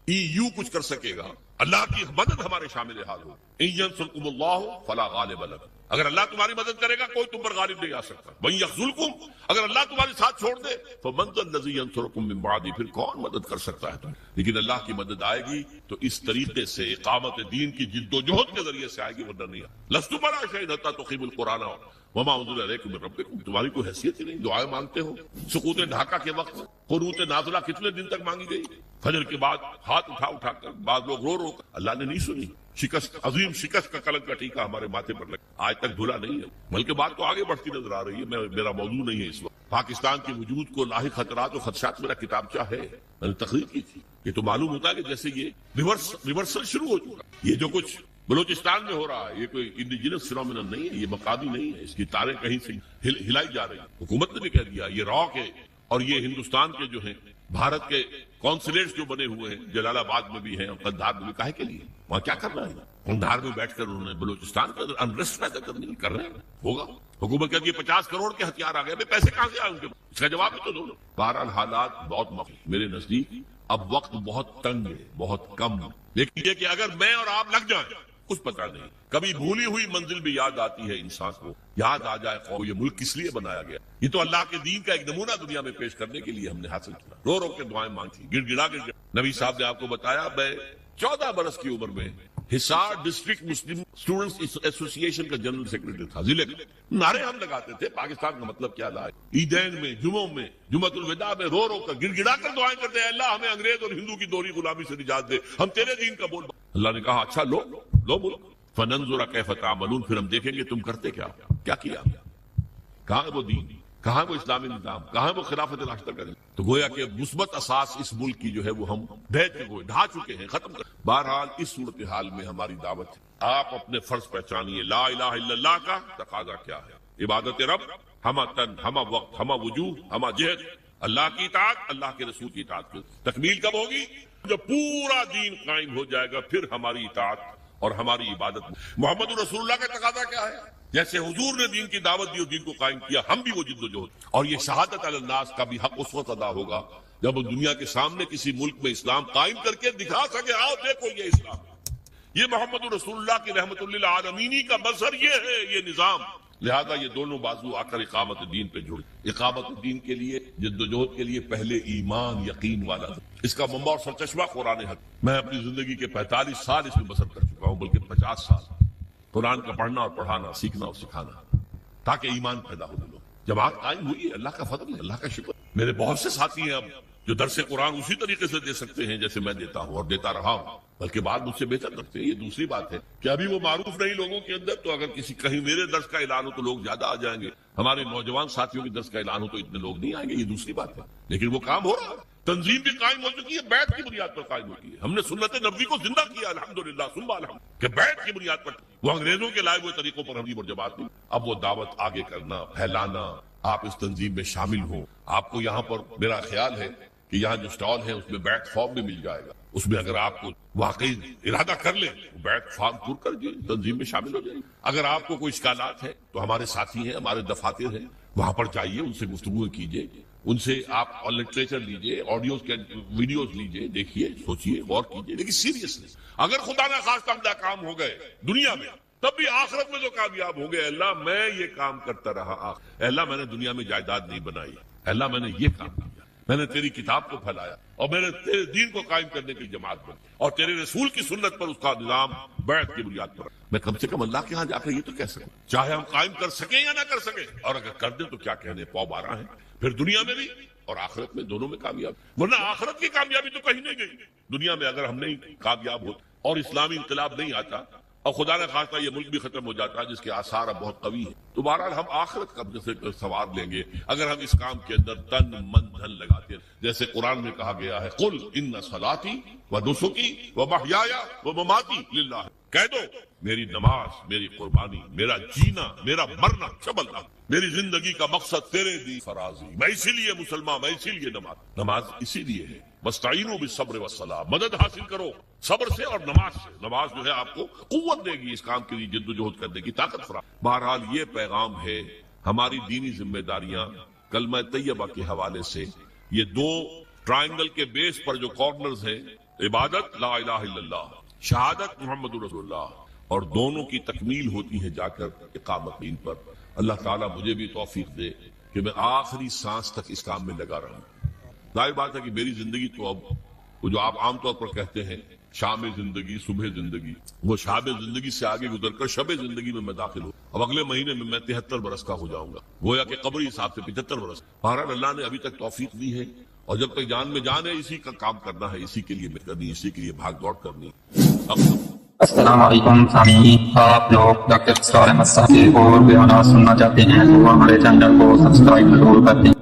ای یو کچھ کر سکے گا اللہ کی مدد ہمارے شامل حال ہو ان ینصرکم اللہ فلا غالب لکم اگر اللہ تمہاری مدد کرے گا کوئی تم پر غالب نہیں آ سکتا وَإِن يَخْذُلْكُمْ اگر اللہ تمہارے ساتھ چھوڑ دے فَمَنْ ذَا الَّذِي يَنصُرُكُم مِّن بَعْدِهِ پھر کون مدد کر سکتا ہے تمہیں لیکن اللہ کی مدد آئے گی تو اس طریقے سے اقامت دین کی جد و جہد کے ذریعے سے آئے گی ورنہ نہیں لَسْتُ بَلَا شَيْءٍ حَتَّىٰ تُقِيمُوا الْقُرْآنَ وَمَا أُنزِلَ إِلَيْكُم مِّن رَّبِّكُم تمہاری کوئی حیثیت ہی نہیں دعائیں مانگتے ہو سقوط ڈھاکہ کے وقت قنوت نازلہ کتنے دن تک مانگی گئی فجر کے بعد ہاتھ اٹھا کر بعض لوگ رو کر اللہ نے نہیں سنی شکست عظیم شکست کا کلنک کا ٹیکا ہمارے ماتھے پر لگا آج تک دھلا نہیں ہے بلکہ بات تو آگے بڑھتی نظر آ رہی ہے میرا موضوع نہیں ہے اس وقت پاکستان کے وجود کو لاحق خطرات و خدشات میرا کتابچہ ہے میں نے تقریر کی تھی یہ تو معلوم ہوتا ہے کہ جیسے یہ ریورسل شروع ہو چکا یہ جو کچھ بلوچستان میں ہو رہا ہے یہ کوئی انڈیجنس فینومینا نہیں ہے یہ مقامی نہیں ہے اس کی تاریں کہیں سے ہلائی جا رہی ہیں حکومت نے بھی کہہ دیا یہ راک ہے اور یہ ہندوستان کے جو ہیں بھارت کے کونسلیٹس جو بنے ہوئے ہیں جلال آباد میں بھی ہیں اور قندھار میں بھی کاہے کے لیے وہاں کیا کر رہا ہے قندھار میں بیٹھ کر انہوں نے بلوچستان کے اندر انریسٹ پیدا کرنے کر رہے ہیں ہوگا حکومت کہتی ہے 50 کروڑ کے ہتھیار آ گئے پیسے کہاں سے آئے ان کے اس کا جواب بھی تو دو بہرحال حالات بہت مخصوص میرے نزدیک اب وقت بہت تنگ ہے بہت کم لیکن یہ کہ اگر میں اور آپ لگ جائیں کچھ پتا نہیں کبھی بھولی ہوئی منزل بھی یاد آتی ہے انسان کو یاد آ جائے قوم یہ ملک کس لیے بنایا گیا یہ تو اللہ کے دین کا ایک نمونہ دنیا میں پیش کرنے کے لیے ہم نے حاصل کیا رو کے دعائیں مانگی گڑ گڑا نبی صاحب نے آپ کو بتایا میں 14 برس کی عمر میں حصار ڈسٹرکٹ مسلم اسٹوڈنٹس ایسوسی ایشن کا جنرل سیکرٹری تھا ضلع کا نعرے ہم لگاتے تھے پاکستان کا مطلب کیا لائے عیدین میں جمعوں میں جمعۃ الوداع میں رو کر گڑ گڑا کر دعائیں کرتے ہیں اللہ ہمیں انگریز اور ہندو کی دوہری غلامی سے نجات دے ہم تیرے دین کا بول اللہ نے کہا اچھا لو بولو فننظر کیف تعملون پھر ہم دیکھیں گے تم کرتے کیا کیا کہاں ہے وہ دین کہاں ہے وہ اسلامی نظام کہاں ہے وہ خلافت راشدہ کریں تو گویا کہ مثبت اساس اس ملک کی جو ہے وہ ہم ڈھا چکے ہیں ختم کر بہرحال اس صورتحال میں ہماری دعوت ہے آپ اپنے فرض پہچانیے لا الہ الا اللہ کا تقاضا کیا ہے عبادت رب ہمہ تن ہمہ وقت ہمہ وجود ہمہ جہد اللہ کی اطاعت اللہ کے رسول کی اطاعت کی تکمیل کب ہوگی جب پورا دین قائم ہو جائے گا پھر ہماری اطاعت اور ہماری عبادت محمد رسول اللہ کا تقاضا کیا ہے جیسے حضور نے دین کی دعوت دی اور دین کو قائم کیا ہم بھی وہ جد و جہد اور یہ شہادت علی الناس کا بھی حق اس وقت ادا ہوگا جب وہ دنیا کے سامنے کسی ملک میں اسلام قائم کر کے دکھا سکے آؤ دیکھو یہ اسلام یہ محمد رسول اللہ کی رحمت للعالمین کا مظہر یہ ہے یہ نظام لہذا یہ دونوں بازو آ کر اقامت دین پہ جڑے اقامت دین کے لیے جد و جہد کے لیے پہلے ایمان یقین والا اس کا منبع اور سرچشمہ قرآن حق میں اپنی زندگی کے 45 سال اس میں بسر کر چکا ہوں بلکہ 50 سال قرآن کا پڑھنا اور پڑھانا سیکھنا اور سکھانا تاکہ ایمان پیدا ہو لوگ جماعت قائم ہوئی ہے اللہ کا فضل ہے اللہ کا شکر میرے بہت سے ساتھی ہیں اب جو درس قرآن اسی طریقے سے دے سکتے ہیں جیسے میں دیتا ہوں اور دیتا رہا ہوں بلکہ بعد مجھ سے بہتر کرتے ہیں یہ دوسری بات ہے کہ ابھی وہ معروف نہیں لوگوں کے اندر تو اگر کسی کہیں میرے درس کا اعلان ہو تو لوگ زیادہ آ جائیں گے ہمارے نوجوان ساتھیوں کے درس کا اعلان ہو تو اتنے لوگ نہیں آئیں گے یہ دوسری بات ہے لیکن وہ کام ہو رہا ہے تنظیم بھی قائم ہو چکی ہے بیعت کی بنیاد پر قائم ہوتی ہے ہم نے سنت نبوی کو زندہ کیا الحمدللہ ثم الحمد کہ بیعت کی بنیاد پر وہ انگریزوں کے لائے ہوئے طریقوں پر ہماری جماعت نہیں اب وہ دعوت آگے کرنا پھیلانا آپ اس تنظیم میں شامل ہوں آپ کو یہاں پر میرا خیال ہے کہ یہاں جو سٹال ہے اس میں بیعت فارم بھی مل جائے گا اس میں اگر آپ کو واقعی ارادہ کر لیں بیعت فارم پر کر کے تنظیم میں شامل ہو جائیں اگر آپ کو کوئی اشکالات ہے تو ہمارے ساتھی ہیں ہمارے دفاتر ہیں وہاں پر جائیے ان سے گفتگو کیجیے ان سے آپ لٹریچر لیجیے آڈیوز کے ویڈیوز لیجیے دیکھیے سوچیے غور کیجیے لیکن سیریسلی اگر خدا نہ خواستہ ہم ناکام ہو گئے دنیا میں تب بھی آخرت میں جو کامیاب ہوں گے اللہ میں یہ کام کرتا رہا اللہ میں نے دنیا میں جائیداد نہیں بنائی اللہ میں نے یہ کام کیا، میں نے تیری کتاب کو پھیلایا اور میں نے تیرے دین کو قائم کرنے کی جماعت بنی اور تیرے رسول کی سنت پر اس کا نظام بیعت کی بنیاد پر میں کم سے کم اللہ کے ہاں جا کر یہ تو کہہ سکوں، چاہے ہم قائم کر سکیں یا نہ کر سکیں، اور اگر کر دیں تو کیا کہنے، پاؤ 12 ہیں، پھر دنیا میں بھی اور آخرت میں دونوں میں کامیاب، ورنہ آخرت کی کامیابی تو کہیں نہیں گئی، دنیا میں اگر ہم نہیں کامیاب ہوتے اور اسلامی انقلاب نہیں آتا اور خدا نہ خواستہ یہ ملک بھی ختم ہو جاتا جس کے آثار اب بہت قوی ہیں، تو بہرحال ہم آخرت کا جیسے سوار لیں گے اگر ہم اس کام کے اندر تن من دھن لگاتے ہیں، جیسے قرآن میں کہا گیا ہے قل ان صلاتی و نسکی و محیایا و مماتی للہ، کہہ دو میری نماز، میری قربانی، میرا جینا، میرا مرنا سب اللہ، میری زندگی کا مقصد تیرے دی فرازی، میں اسی لیے مسلمان، میں اسی لیے نماز اسی لیے ہے، وستعینوا بالصبر والصلاۃ، مدد حاصل کرو صبر سے اور نماز سے، نماز جو ہے آپ کو قوت دے گی اس کام کے لیے جد و جہد کرنے کی طاقت فراہم۔ بہرحال یہ پیغام ہے ہماری دینی ذمہ داریاں کلمہ طیبہ کے حوالے سے، یہ دو ٹرائنگل کے بیس پر جو کارنرز ہیں، عبادت لا الہ الا اللہ، شہادت محمد رسول اللہ، اور دونوں کی تکمیل ہوتی ہے جا کر اقامت دین پر۔ اللہ تعالیٰ مجھے بھی توفیق دے کہ میں آخری سانس تک اس کام میں لگا رہا ہوں۔ ظاہر بات ہے کہ میری زندگی تو اب وہ جو آپ عام طور پر کہتے ہیں شام زندگی، صبح زندگی، وہ شاب زندگی سے آگے گزر کر شب زندگی میں داخل ہوں۔ اب اگلے مہینے میں 73 برس کا ہو جاؤں گا، گویا کہ قبری حساب سے 75 برس۔ بہرحال اللہ نے ابھی تک توفیق دی ہے اور جب تک جان میں جان ہے اسی کا کام کرنا ہے، اسی کے لیے محنت کرنی، اسی کے لیے بھاگ دوڑ کرنی۔ السلام علیکم سامعین، آپ لوگ ڈاکٹر اسرار احمد صاحب کی اور بیانات سننا چاہتے ہیں تو ہمارے چینل کو سبسکرائب ضرور کر دیں۔